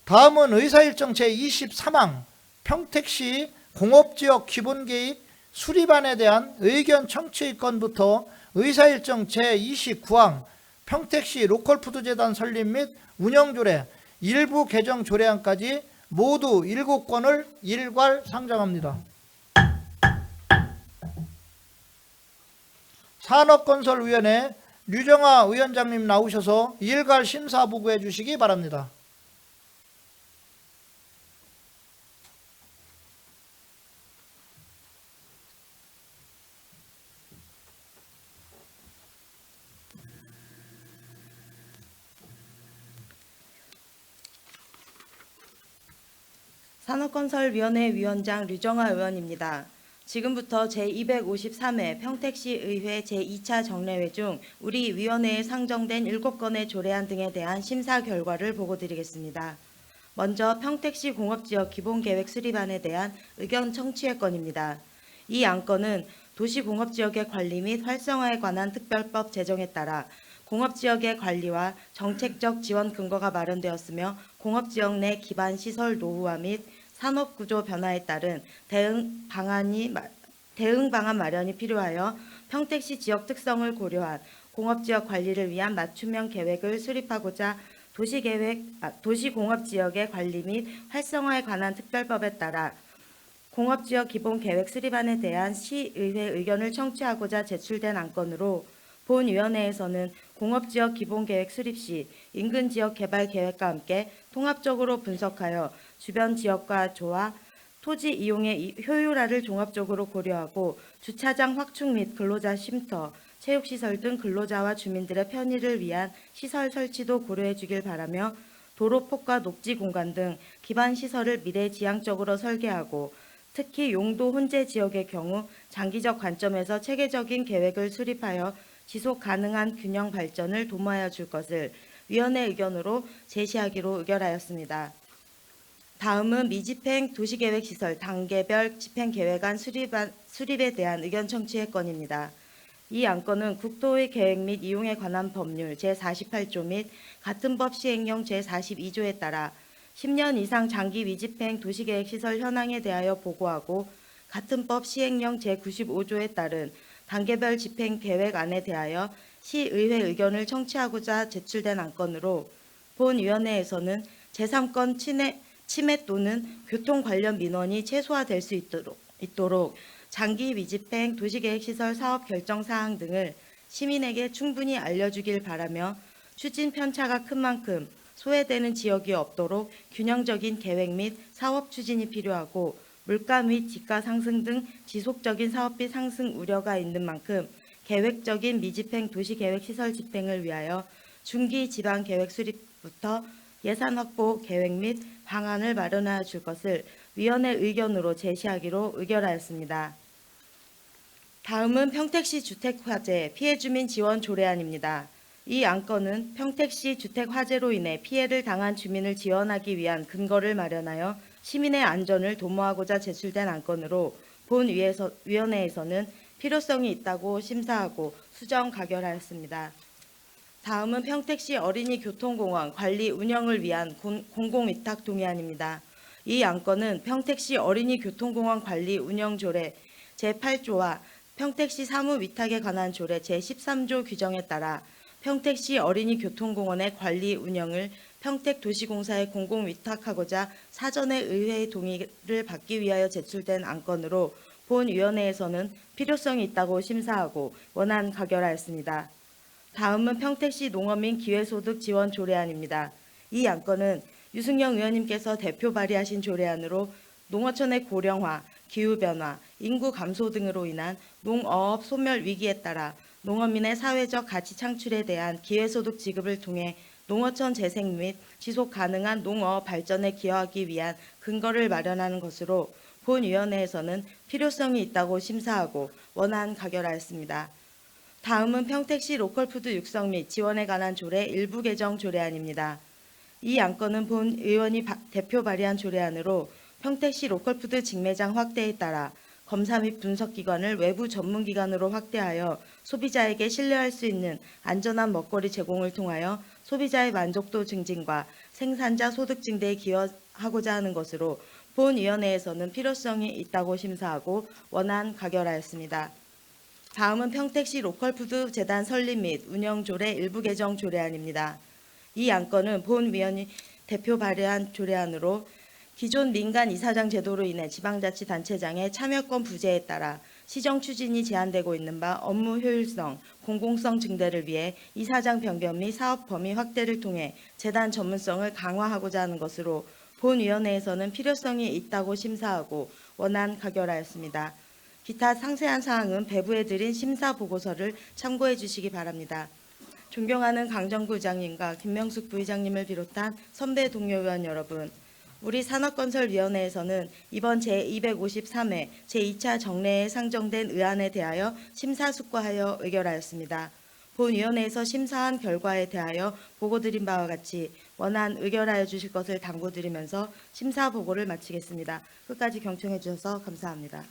다음은 의사일정 제23항 평택시 공업지역 기본계획 수립안에 대한 의견 청취건부터 의사일정 제29항 평택시 로컬푸드재단 설립 및 운영조례 일부 개정 조례안까지 모두 7건을 일괄 상정합니다. 산업건설위원회 류정아 위원장님 나오셔서 일괄 심사 보고해 주시기 바랍니다. 산업건설위원회 위원장 류정아 의원입니다. 지금부터 제253회 평택시의회 제2차 정례회 중 우리 위원회에 상정된 7건의 조례안 등에 대한 심사 결과를 보고드리겠습니다. 먼저 평택시 공업지역 기본계획 수립안에 대한 의견 청취의 건입니다. 이 안건은 도시공업지역의 관리 및 활성화에 관한 특별법 제정에 따라 공업지역의 관리와 정책적 지원 근거가 마련되었으며 공업지역 내 기반 시설 노후화 및 산업구조 변화에 따른 대응 방안 마련이 필요하여 평택시 지역 특성을 고려한 공업지역 관리를 위한 맞춤형 계획을 수립하고자 도시공업지역의 관리 및 활성화에 관한 특별법에 따라 공업지역 기본계획 수립안에 대한 시의회 의견을 청취하고자 제출된 안건으로 본위원회에서는 공업지역 기본계획 수립 시 인근 지역 개발 계획과 함께 통합적으로 분석하여 주변 지역과 조화, 토지 이용의 효율화를 종합적으로 고려하고 주차장 확충 및 근로자 쉼터, 체육시설 등 근로자와 주민들의 편의를 위한 시설 설치도 고려해 주길 바라며 도로폭과 녹지 공간 등 기반 시설을 미래지향적으로 설계하고 특히 용도 혼재 지역의 경우 장기적 관점에서 체계적인 계획을 수립하여 지속 가능한 균형 발전을 도모하여 줄 것을 위원회 의견으로 제시하기로 의결하였습니다. 다음은 미집행 도시계획시설 단계별 집행계획안 수립에 대한 의견 청취의 건입니다. 이 안건은 국토의 계획 및 이용에 관한 법률 제48조 및 같은 법 시행령 제42조에 따라 10년 이상 장기 미집행 도시계획시설 현황에 대하여 보고하고 같은 법 시행령 제95조에 따른 단계별 집행계획안에 대하여 시의회 의견을 청취하고자 제출된 안건으로 본위원회에서는 제3건 침해 또는 교통 관련 민원이 최소화될 수 있도록 장기 미집행 도시계획시설 사업 결정 사항 등을 시민에게 충분히 알려주길 바라며 추진 편차가 큰 만큼 소외되는 지역이 없도록 균형적인 계획 및 사업 추진이 필요하고 물가 및 지가 상승 등 지속적인 사업비 상승 우려가 있는 만큼 계획적인 미집행 도시계획시설 집행을 위하여 중기 지방계획 수립부터 예산 확보 계획 및 방안을 마련하여 줄 것을 위원회 의견으로 제시하기로 의결하였습니다. 다음은 평택시 주택화재 피해주민 지원 조례안입니다. 이 안건은 평택시 주택화재로 인해 피해를 당한 주민을 지원하기 위한 근거를 마련하여 시민의 안전을 도모하고자 제출된 안건으로 본위원회에서는 필요성이 있다고 심사하고 수정 가결하였습니다. 다음은 평택시 어린이 교통공원 관리 운영을 위한 공공위탁 동의안입니다. 이 안건은 평택시 어린이 교통공원 관리 운영 조례 제8조와 평택시 사무위탁에 관한 조례 제13조 규정에 따라 평택시 어린이 교통공원의 관리 운영을 평택도시공사에 공공위탁하고자 사전에 의회의 동의를 받기 위하여 제출된 안건으로 본위원회에서는 필요성이 있다고 심사하고 원안 가결하였습니다. 다음은 평택시 농어민 기회소득 지원 조례안입니다. 이 안건은 유승영 의원님께서 대표 발의하신 조례안으로 농어촌의 고령화, 기후변화, 인구 감소 등으로 인한 농어업 소멸 위기에 따라 농어민의 사회적 가치 창출에 대한 기회소득 지급을 통해 농어촌 재생 및 지속 가능한 농어업 발전에 기여하기 위한 근거를 마련하는 것으로 본위원회에서는 필요성이 있다고 심사하고 원안 가결하였습니다. 다음은 평택시 로컬푸드 육성 및 지원에 관한 조례 일부 개정 조례안입니다. 이 안건은 본 의원이 대표 발의한 조례안으로 평택시 로컬푸드 직매장 확대에 따라 검사 및 분석기관을 외부 전문기관으로 확대하여 소비자에게 신뢰할 수 있는 안전한 먹거리 제공을 통하여 소비자의 만족도 증진과 생산자 소득 증대에 기여하고자 하는 것으로 본위원회에서는 필요성이 있다고 심사하고 원안 가결하였습니다. 다음은 평택시 로컬푸드 재단 설립 및 운영 조례 일부 개정 조례안입니다. 이 안건은 본위원이 대표 발의한 조례안으로 기존 민간 이사장 제도로 인해 지방자치단체장의 참여권 부재에 따라 시정 추진이 제한되고 있는 바 업무 효율성, 공공성 증대를 위해 이사장 변경 및 사업 범위 확대를 통해 재단 전문성을 강화하고자 하는 것으로 본위원회에서는 필요성이 있다고 심사하고 원안 가결하였습니다. 기타 상세한 사항은 배부해드린 심사 보고서를 참고해 주시기 바랍니다. 존경하는 강정구 의장님과 김명숙 부의장님을 비롯한 선배 동료 의원 여러분, 우리 산업건설위원회에서는 이번 제253회 제2차 정례에 상정된 의안에 대하여 심사숙고하여 의결하였습니다. 본위원회에서 심사한 결과에 대하여 보고드린 바와 같이 원안 의결하여 주실 것을 당부드리면서 심사 보고를 마치겠습니다. 끝까지 경청해 주셔서 감사합니다.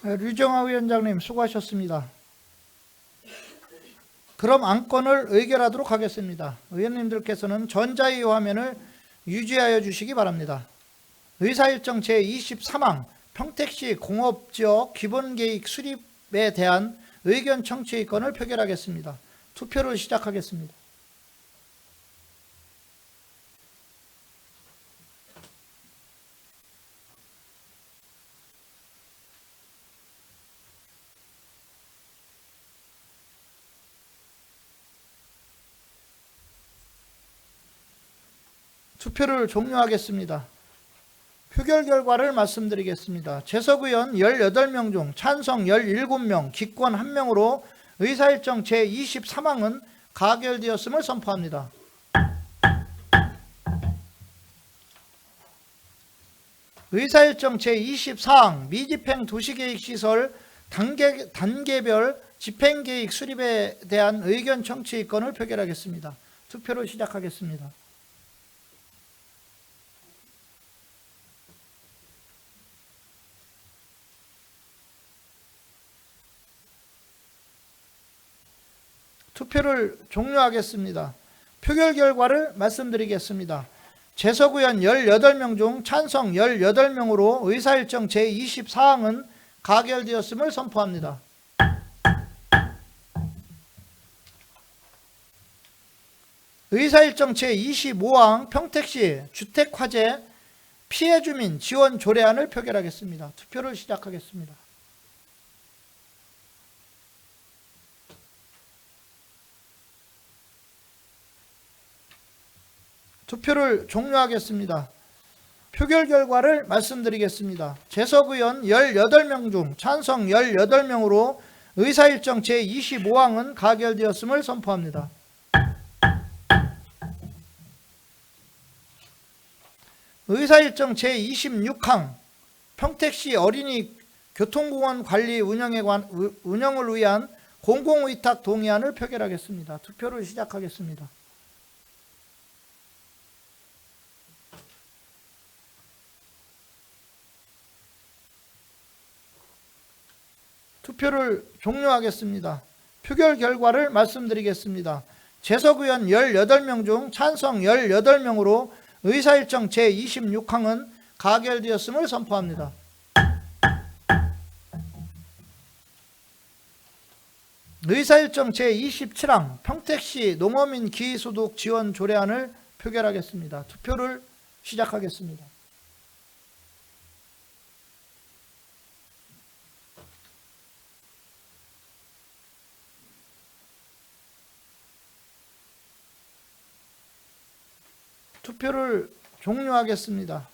류정아 위원장님 수고하셨습니다. 그럼 안건을 의결하도록 하겠습니다. 의원님들께서는 전자의 화면을 유지하여 주시기 바랍니다. 의사일정 제23항 평택시 공업지역 기본계획 수립에 대한 의견 청취의 건을 표결하겠습니다. 투표를 시작하겠습니다. 투표를 종료하겠습니다. 표결 결과를 말씀드리겠습니다. 재석 의원 18명 중 찬성 17명, 기권 1명으로 의사일정 제23항은 가결되었음을 선포합니다. 의사일정 제24항 미집행 도시계획시설 단계별 집행계획 수립에 대한 의견 청취의 건을 표결하겠습니다. 투표를 시작하겠습니다. 투표를 종료하겠습니다. 표결 결과를 말씀드리겠습니다. 재석 의원 18명 중 찬성 18명으로 의사일정 제24항은 가결되었음을 선포합니다. 의사일정 제25항 평택시 주택화재 피해주민 지원 조례안을 표결하겠습니다. 투표를 시작하겠습니다. 투표를 종료하겠습니다. 표결 결과를 말씀드리겠습니다. 재석 의원 18명 중 찬성 18명으로 의사일정 제25항은 가결되었음을 선포합니다. 의사일정 제26항 평택시 어린이 교통공원 관리 운영을 위한 공공의탁 동의안을 표결하겠습니다. 투표를 시작하겠습니다. 투표를 종료하겠습니다. 표결 결과를 말씀드리겠습니다. 재석 의원 18명 중 찬성 18명으로 의사일정 제26항은 가결되었음을 선포합니다. 의사일정 제27항 평택시 농어민 기소득 지원 조례안을 표결하겠습니다. 투표를 시작하겠습니다. 투표를 종료하겠습니다.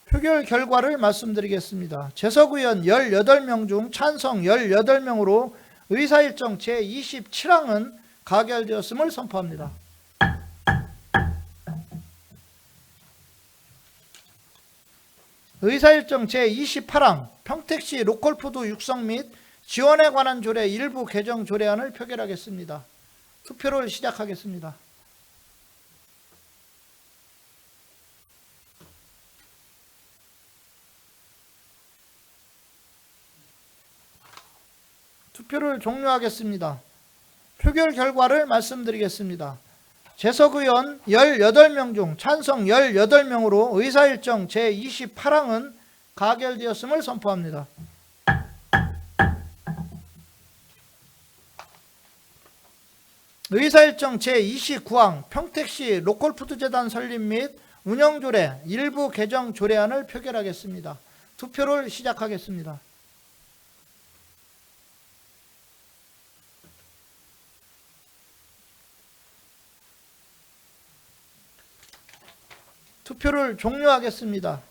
표결 결과를 말씀드리겠습니다. 재석 의원 18명 중 찬성 18명으로 의사일정 제27항은 가결되었음을 선포합니다. 의사일정 제28항 평택시 로컬푸드 육성 및 지원에 관한 조례 일부 개정 조례안을 표결하겠습니다. 투표를 시작하겠습니다. 투표를 종료하겠습니다. 표결 결과를 말씀드리겠습니다. 재석 의원 18명 중 찬성 18명으로 의사일정 제28항은 가결되었음을 선포합니다. 의사일정 제29항 평택시 로컬푸드재단 설립 및 운영조례 일부 개정 조례안을 표결하겠습니다. 투표를 시작하겠습니다. 투표를 종료하겠습니다.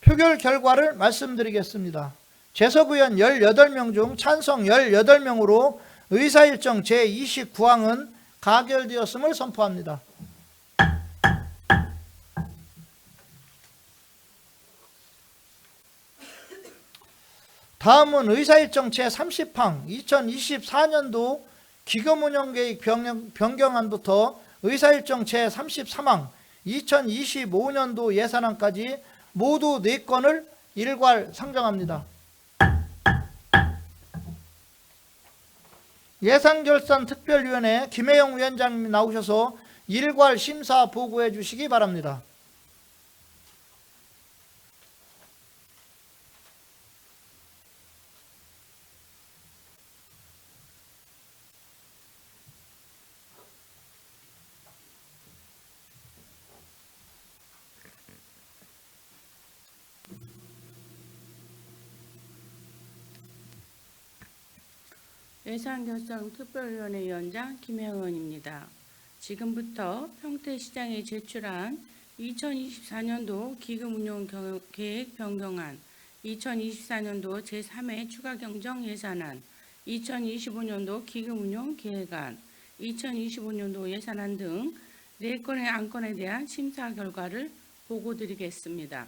표결 결과를 말씀드리겠습니다. 재석 의원 18명 중 찬성 18명으로 의사일정 제29항은 가결되었음을 선포합니다. 다음은 의사일정 제30항 2024년도 기금운영계획 변경안부터 의사일정 제33항 2025년도 예산안까지 모두 4건을 일괄 상정합니다. 예산결산특별위원회 김혜영 위원장님 나오셔서 일괄 심사 보고해 주시기 바랍니다. 예산결산특별위원회 위원장 김혜원입니다. 지금부터 평택시장에 제출한 2024년도 기금운용계획 변경안, 2024년도 제3회 추가경정예산안, 2025년도 기금운용계획안, 2025년도 예산안 등 4건의 안건에 대한 심사 결과를 보고드리겠습니다.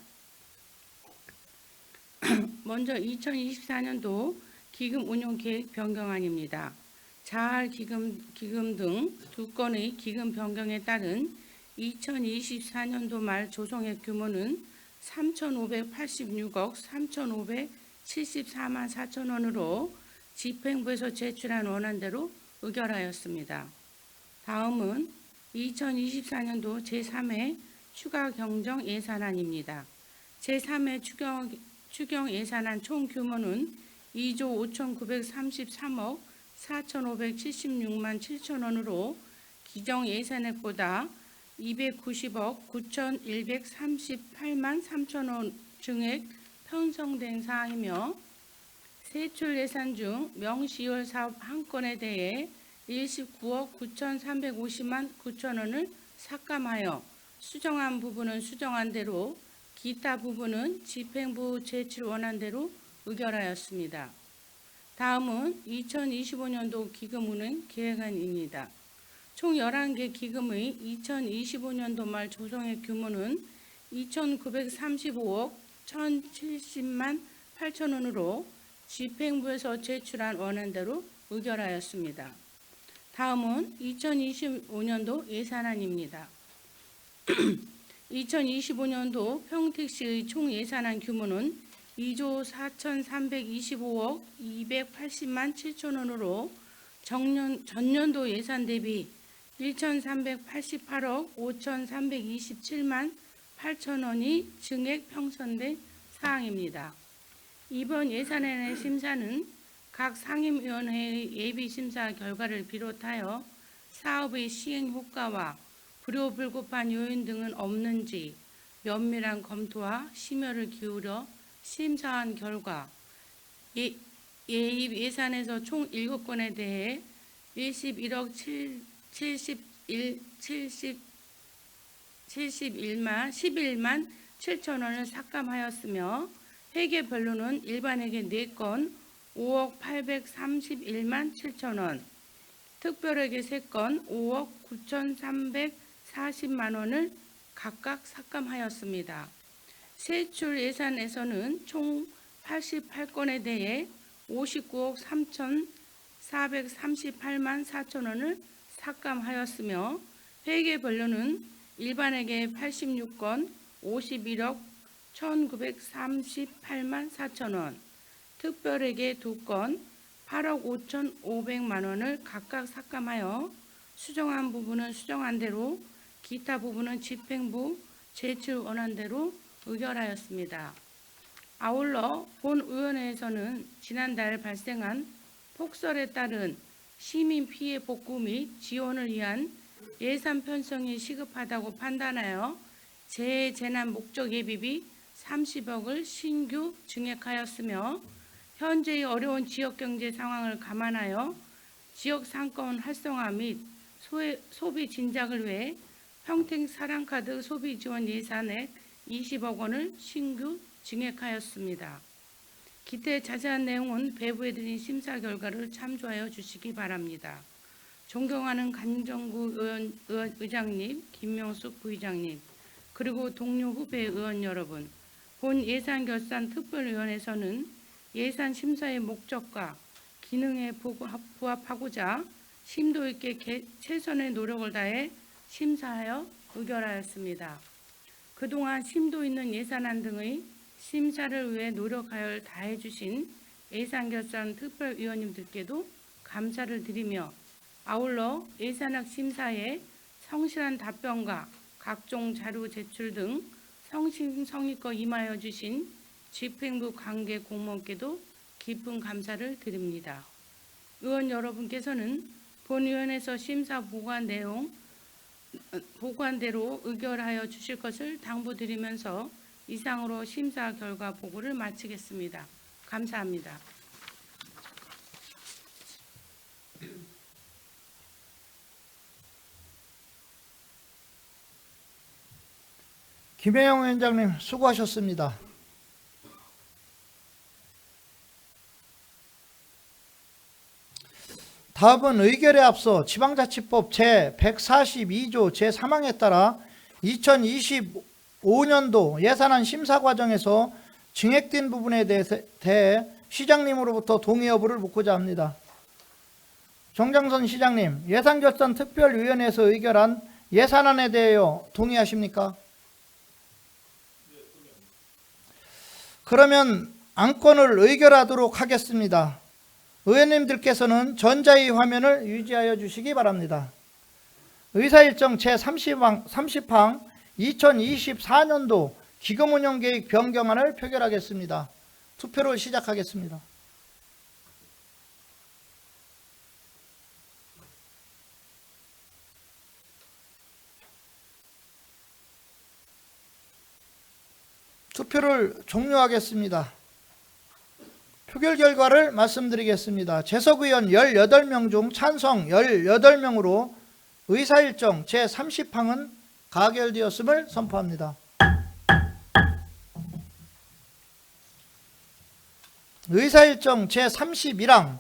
먼저 2024년도 기금운용계획 변경안입니다. 자활 기금 등 2건의 기금 변경에 따른 2024년도 말 조성액 규모는 3,586억 3,574만 4천 원으로 집행부에서 제출한 원안대로 의결하였습니다. 다음은 2024년도 제3회 추가 경정 예산안입니다. 제3회 추경 예산안 총 규모는 2조 5,933억 4,576만 7천 원으로 기정 예산액보다 290억 9,138만 3천 원 증액 편성된 사항이며 세출 예산 중 명시월 사업 한 건에 대해 19억 9,350만 9천 원을 삭감하여 수정한 부분은 수정한 대로 기타 부분은 집행부 제출 원안대로 의결하였습니다. 다음은 2025년도 기금운용 계획안입니다. 총 11개 기금의 2025년도 말 조성액 규모는 2,935억 1,070만 8천 원으로 집행부에서 제출한 원안대로 의결하였습니다. 다음은 2025년도 예산안입니다. 2025년도 평택시의 총 예산안 규모는 2조 4,325억 280만 7천 원으로 전년도 예산 대비 1,388억 5,327만 8천 원이 증액 편성된 사항입니다. 이번 예산안의 심사는 각 상임위원회의 예비심사 결과를 비롯하여 사업의 시행 효과와 불효불급한 요인 등은 없는지 면밀한 검토와 심혈을 기울여 심사한 결과 예입 예산에서 총 7건에 대해 11억 11만 7천 원을 삭감하였으며 회계 변로는 일반회계 4건 5억 831만 7천 원, 특별회계 3건 5억 9,340만 원을 각각 삭감하였습니다. 세출 예산에서는 총 88건에 대해 59억 3,438만 4천 원을 삭감하였으며 회계 변로는 일반회계 86건 51억 1,938만 4천 원, 특별회계 2건 8억 5,500만 원을 각각 삭감하여 수정한 부분은 수정한 대로, 기타 부분은 집행부 제출 원안 대로 의결하였습니다. 아울러 본위원회에서는 지난달 발생한 폭설에 따른 시민 피해 복구 및 지원을 위한 예산 편성이 시급하다고 판단하여 재해재난 목적 예비비 30억을 신규 증액하였으며 현재의 어려운 지역경제 상황을 감안하여 지역 상권 활성화 및 소비 진작을 위해 평택 사랑카드 소비 지원 예산액 20억 원을 신규 증액하였습니다. 기타 자세한 내용은 배부해드린 심사 결과를 참조하여 주시기 바랍니다. 존경하는 강정구 의장님, 김명숙 부의장님, 그리고 동료 후배 의원 여러분, 본 예산결산특별위원회에서는 예산 심사의 목적과 기능에 부합하고자 심도 있게 최선의 노력을 다해 심사하여 의결하였습니다. 그동안 심도 있는 예산안 등의 심사를 위해 노력하여 다해 주신 예산결산특별위원님들께도 감사를 드리며, 아울러 예산안 심사에 성실한 답변과 각종 자료 제출 등 성심성의껏 임하여 주신 집행부 관계 공무원께도 깊은 감사를 드립니다. 의원 여러분께서는 본위원회에서 심사 보고한대로 의결하여 주실 것을 당부드리면서 이상으로 심사 결과 보고를 마치겠습니다. 감사합니다. 김혜영 위원장님 수고하셨습니다. 다음은 의결에 앞서 지방자치법 제142조 제3항에 따라 2025년도 예산안 심사 과정에서 증액된 부분에 대해 시장님으로부터 동의 여부를 묻고자 합니다. 정장선 시장님, 예산결산특별위원회에서 의결한 예산안에 대하여 동의하십니까? 그러면 안건을 의결하도록 하겠습니다. 의원님들께서는 전자의 화면을 유지하여 주시기 바랍니다. 의사일정 제30항 2024년도 기금운영계획 변경안을 표결하겠습니다. 투표를 시작하겠습니다. 투표를 종료하겠습니다. 표결 결과를 말씀드리겠습니다. 재석 의원 18명 중 찬성 18명으로 의사일정 제30항은 가결되었음을 선포합니다. 의사일정 제31항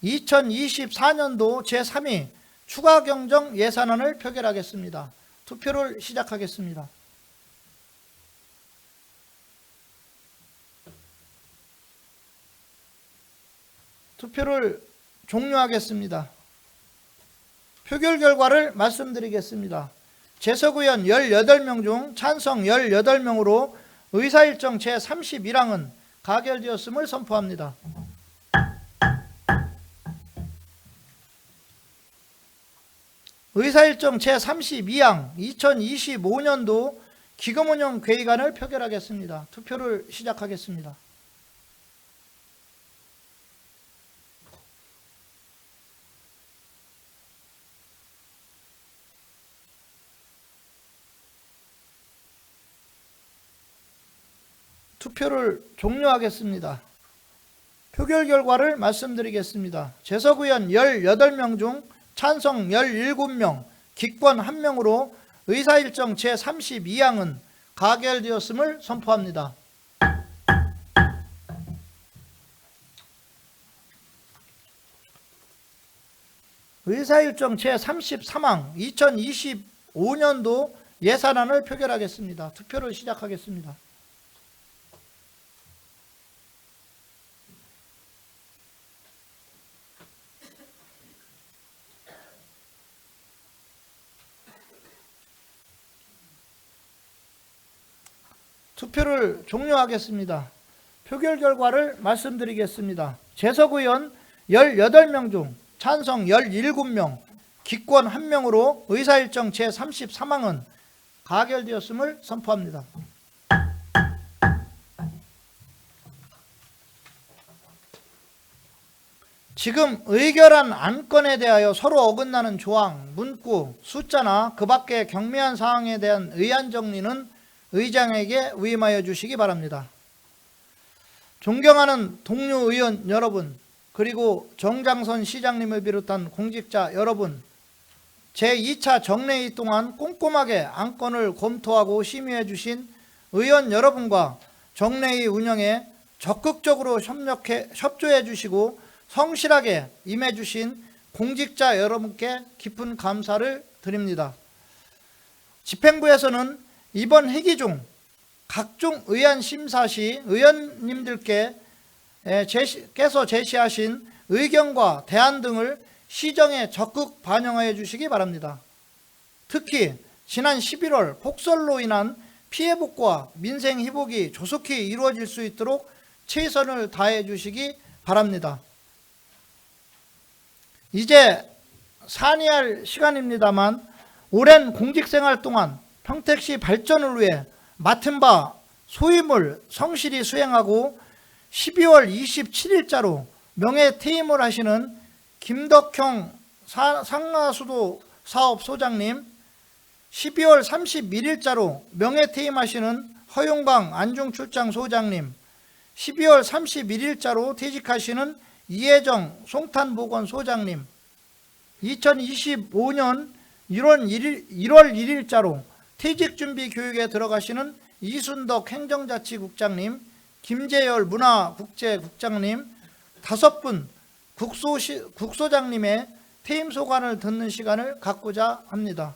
2024년도 제3위 추가경정 예산안을 표결하겠습니다. 투표를 시작하겠습니다. 투표를 종료하겠습니다. 표결 결과를 말씀드리겠습니다. 재석 의원 18명 중 찬성 18명으로 의사일정 제31항은 가결되었음을 선포합니다. 의사일정 제32항 2025년도 기금운영 계획안을 표결하겠습니다. 투표를 시작하겠습니다. 투표를 종료하겠습니다. 표결 결과를 말씀드리겠습니다. 재석 의원 18명 중 찬성 17명, 기권 1명으로 의사일정 제32항은 가결되었음을 선포합니다. 의사일정 제33항 2025년도 예산안을 표결하겠습니다. 투표를 시작하겠습니다. 투표를 종료하겠습니다. 표결 결과를 말씀드리겠습니다. 재석 의원 18명 중 찬성 17명, 기권 1명으로 의사일정 제33항은 가결되었음을 선포합니다. 지금 의결한 안건에 대하여 서로 어긋나는 조항, 문구, 숫자나 그 밖의 경미한 사항에 대한 의안 정리는 의장에게 위임하여 주시기 바랍니다. 존경하는 동료 의원 여러분, 그리고 정장선 시장님을 비롯한 공직자 여러분, 제2차 정례회 동안 꼼꼼하게 안건을 검토하고 심의해 주신 의원 여러분과 정례회 운영에 적극적으로 협조해 주시고 성실하게 임해 주신 공직자 여러분께 깊은 감사를 드립니다. 집행부에서는 이번 회기 중 각종 의안 심사 시 의원님들께서 제시하신 의견과 대안 등을 시정에 적극 반영하여 주시기 바랍니다. 특히 지난 11월 폭설로 인한 피해 복구와 민생 회복이 조속히 이루어질 수 있도록 최선을 다해 주시기 바랍니다. 이제 산의할 시간입니다만, 오랜 공직생활 동안 평택시 발전을 위해 맡은 바 소임을 성실히 수행하고 12월 27일자로 명예퇴임을 하시는 김덕형 상하수도 사업소장님, 12월 31일자로 명예퇴임하시는 허용광 안중출장소장님, 12월 31일자로 퇴직하시는 이혜정 송탄보건소장님, 2025년 1월 1일자로 퇴직준비 교육에 들어가시는 이순덕 행정자치국장님, 김재열 문화국제국장님 5분 국소장님의 퇴임 소감을 듣는 시간을 갖고자 합니다.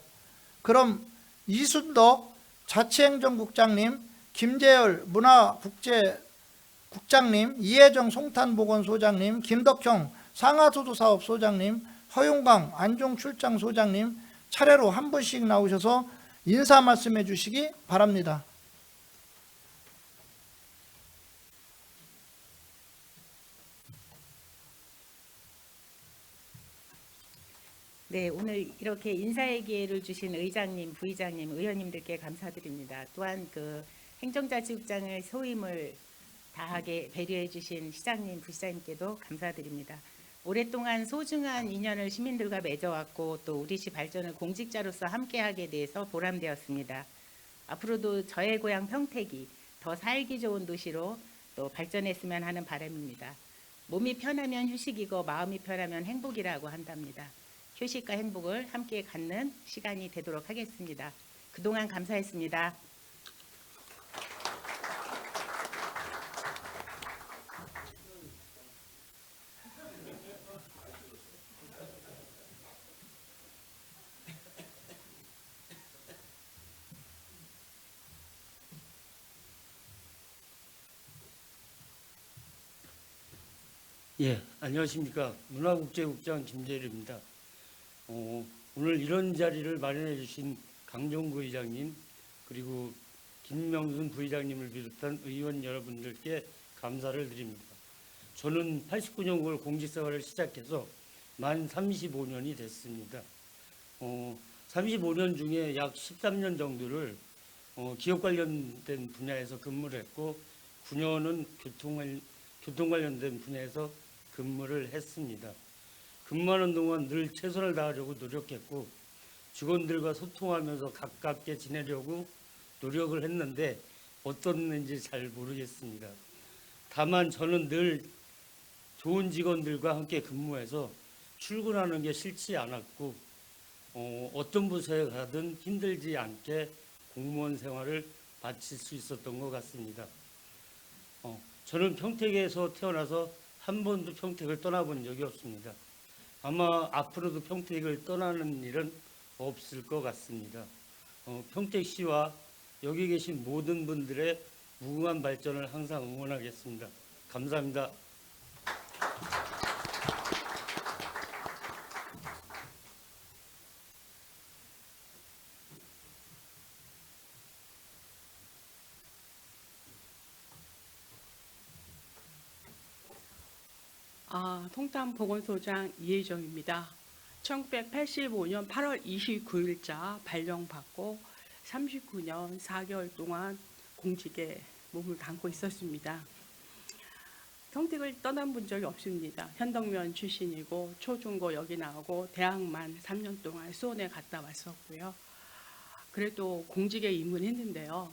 그럼 이순덕 자치행정국장님, 김재열 문화국제국장님, 이혜정 송탄보건소장님, 김덕형 상하수도사업소장님, 허용광 안중출장소장님 차례로 한 분씩 나오셔서 인사 말씀해 주시기 바랍니다. 네, 오늘 이렇게 인사의 기회를 주신 의장님, 부의장님, 의원님들께 감사드립니다. 또한 그 행정자치국장의 소임을 다하게 배려해 주신 시장님, 부시장님께도 감사드립니다. 오랫동안 소중한 인연을 시민들과 맺어왔고 또 우리시 발전을 공직자로서 함께하게 돼서 보람되었습니다. 앞으로도 저의 고향 평택이 더 살기 좋은 도시로 또 발전했으면 하는 바람입니다. 몸이 편하면 휴식이고 마음이 편하면 행복이라고 한답니다. 휴식과 행복을 함께 갖는 시간이 되도록 하겠습니다. 그동안 감사했습니다. 예, 안녕하십니까. 문화국제국장 김재일입니다. 오늘 이런 자리를 마련해 주신 강종구 의장님, 그리고 김명순 부의장님을 비롯한 의원 여러분들께 감사를 드립니다. 저는 89년 9월 공직생활을 시작해서 만 35년이 됐습니다. 35년 중에 약 13년 정도를 기업 관련된 분야에서 근무를 했고 9년은 교통 관련된 분야에서 근무를 했습니다. 근무하는 동안 늘 최선을 다하려고 노력했고 직원들과 소통하면서 가깝게 지내려고 노력을 했는데 어떻는지 잘 모르겠습니다. 다만 저는 늘 좋은 직원들과 함께 근무해서 출근하는 게 싫지 않았고 어떤 부서에 가든 힘들지 않게 공무원 생활을 마칠 수 있었던 것 같습니다. 저는 평택에서 태어나서 한 번도 평택을 떠나본 적이 없습니다. 아마 앞으로도 평택을 떠나는 일은 없을 것 같습니다. 평택시와 여기 계신 모든 분들의 무궁한 발전을 항상 응원하겠습니다. 감사합니다. 통탄보건소장 이혜정입니다. 1985년 8월 29일자 발령받고 39년 4개월 동안 공직에 몸을 담고 있었습니다. 평택을 떠난 본 적이 없습니다. 현덕면 출신이고 초중고 여기 나오고 대학만 3년 동안 수원에 갔다 왔었고요. 그래도 공직에 입문했는데요.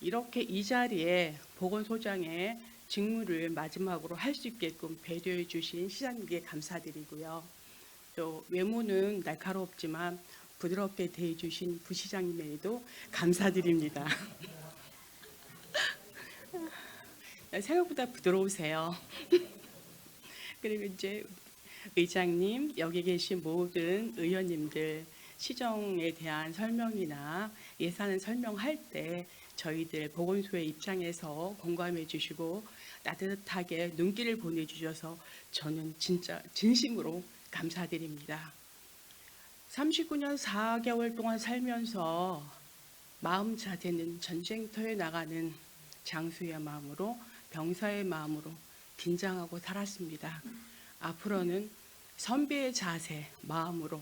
이렇게 이 자리에 보건소장의 직무를 마지막으로 할 수 있게끔 배려해 주신 시장님께 감사드리고요. 또 외모는 날카롭지만 부드럽게 대해 주신 부시장님에게도 감사드립니다. 생각보다 부드러우세요. 그리고 이제 의장님, 여기 계신 모든 의원님들 시정에 대한 설명이나 예산을 설명할 때 저희들 보건소의 입장에서 공감해 주시고 따뜻하게 눈길을 보내주셔서 저는 진짜 진심으로 감사드립니다. 39년 4개월 동안 살면서 마음 자세는 전쟁터에 나가는 장수의 마음으로 병사의 마음으로 긴장하고 살았습니다. 앞으로는 선비의 자세, 마음으로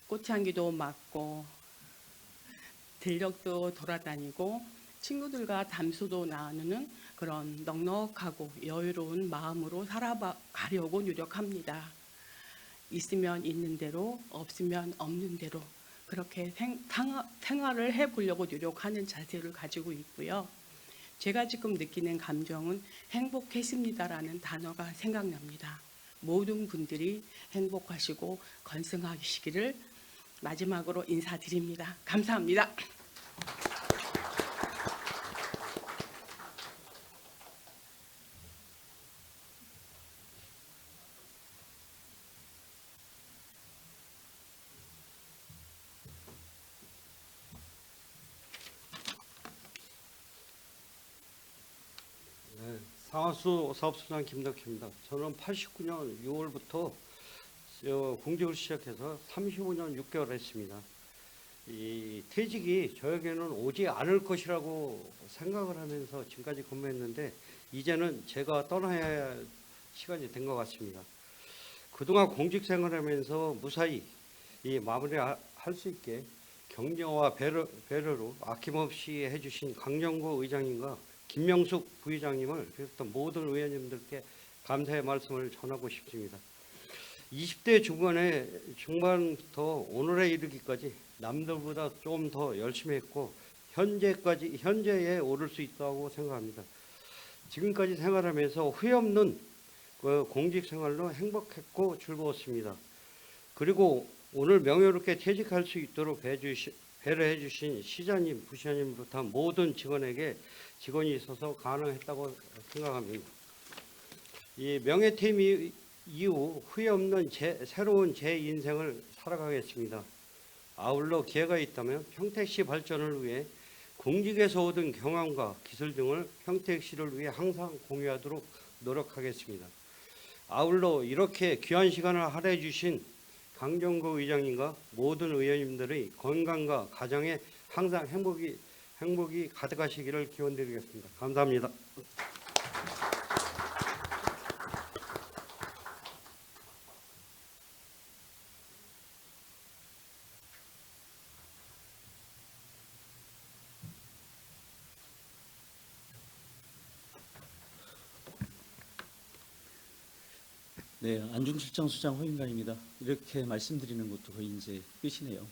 꽃향기도 맡고 들녘도 돌아다니고 친구들과 담소도 나누는 그런 넉넉하고 여유로운 마음으로 살아가려고 노력합니다. 있으면 있는 대로, 없으면 없는 대로 그렇게 생활을 해보려고 노력하는 자세를 가지고 있고요. 제가 지금 느끼는 감정은 행복했습니다라는 단어가 생각납니다. 모든 분들이 행복하시고 건승하시기를 마지막으로 인사드립니다. 감사합니다. 상하수 사업소장 김덕희입니다. 저는 89년 6월부터 공직을 시작해서 35년 6개월 했습니다. 이 퇴직이 저에게는 오지 않을 것이라고 생각을 하면서 지금까지 근무했는데 이제는 제가 떠나야 할 시간이 된 것 같습니다. 그동안 공직 생활하면서 무사히 이 마무리할 수 있게 격려와 배려로 아낌없이 해주신 강정구 의장님과 김명숙 부의장님을 비롯한 모든 의원님들께 감사의 말씀을 전하고 싶습니다. 20대 중반부터 오늘에 이르기까지 남들보다 좀 더 열심히 했고 현재에 오를 수 있다고 생각합니다. 지금까지 생활하면서 후회 없는 공직 생활로 행복했고 즐거웠습니다. 그리고 오늘 명예롭게 퇴직할 수 있도록 배려해 주신 시장님, 부시장님 비롯한 모든 직원이 있어서 가능했다고 생각합니다. 이 명예퇴임 이후 후회 없는 새로운 제 인생을 살아가겠습니다. 아울러 기회가 있다면 평택시 발전을 위해 공직에서 얻은 경험과 기술 등을 평택시를 위해 항상 공유하도록 노력하겠습니다. 아울러 이렇게 귀한 시간을 할애해 주신 강정구 의장님과 모든 의원님들의 건강과 가정에 항상 행복이 가득하시기를 기원드리겠습니다. 감사합니다. 네, 안중실장 수장 허인관입니다. 이렇게 말씀드리는 것도 거의 이제 끝이네요.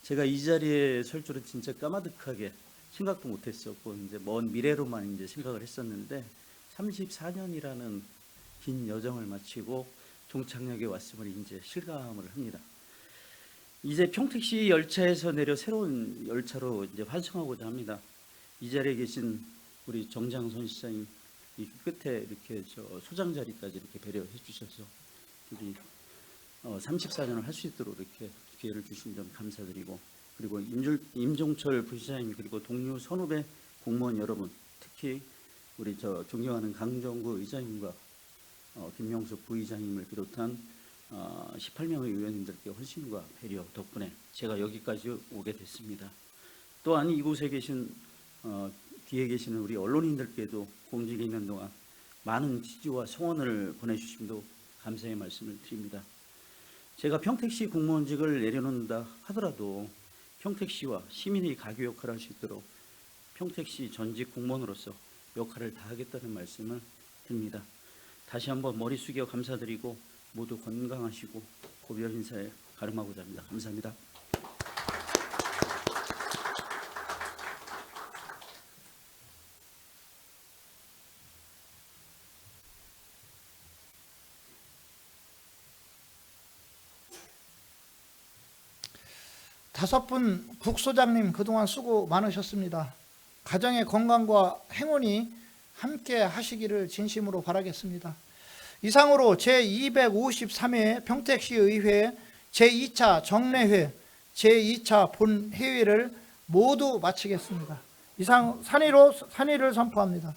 제가 이 자리에 설 줄은 진짜 까마득하게 생각도 못했었고 이제 먼 미래로만 이제 생각을 했었는데 34년이라는 긴 여정을 마치고 종착역에 왔음을 이제 실감을 합니다. 이제 평택시 열차에서 내려 새로운 열차로 이제 환승하고자 합니다. 이 자리에 계신 우리 정장선 시장님 이 끝에 이렇게 저 소장 자리까지 이렇게 배려해 주셔서 우리 34년을 할 수 있도록 이렇게 기회를 주신 점 감사드리고, 그리고 임종철 부시장님 그리고 동료 선후배 공무원 여러분, 특히 우리 저 존경하는 강정구 의장님과 김명숙 부의장님을 비롯한 18명의 의원님들께 헌신과 배려 덕분에 제가 여기까지 오게 됐습니다. 또한 이곳에 계신 뒤에 계시는 우리 언론인들께도 공직에 있는 동안 많은 지지와 성원을 보내주심도 감사의 말씀을 드립니다. 제가 평택시 공무원직을 내려놓는다 하더라도 평택시와 시민의 가교 역할을 할 수 있도록 평택시 전직 공무원으로서 역할을 다하겠다는 말씀을 드립니다. 다시 한번 머리 숙여 감사드리고 모두 건강하시고 고별 인사에 가름하고자 합니다. 감사합니다. 다섯 분 국소장님 그동안 수고 많으셨습니다. 가정의 건강과 행운이 함께 하시기를 진심으로 바라겠습니다. 이상으로 제253회 평택시의회 제2차 정례회 제2차 본회의를 모두 마치겠습니다. 이상 산의를 선포합니다.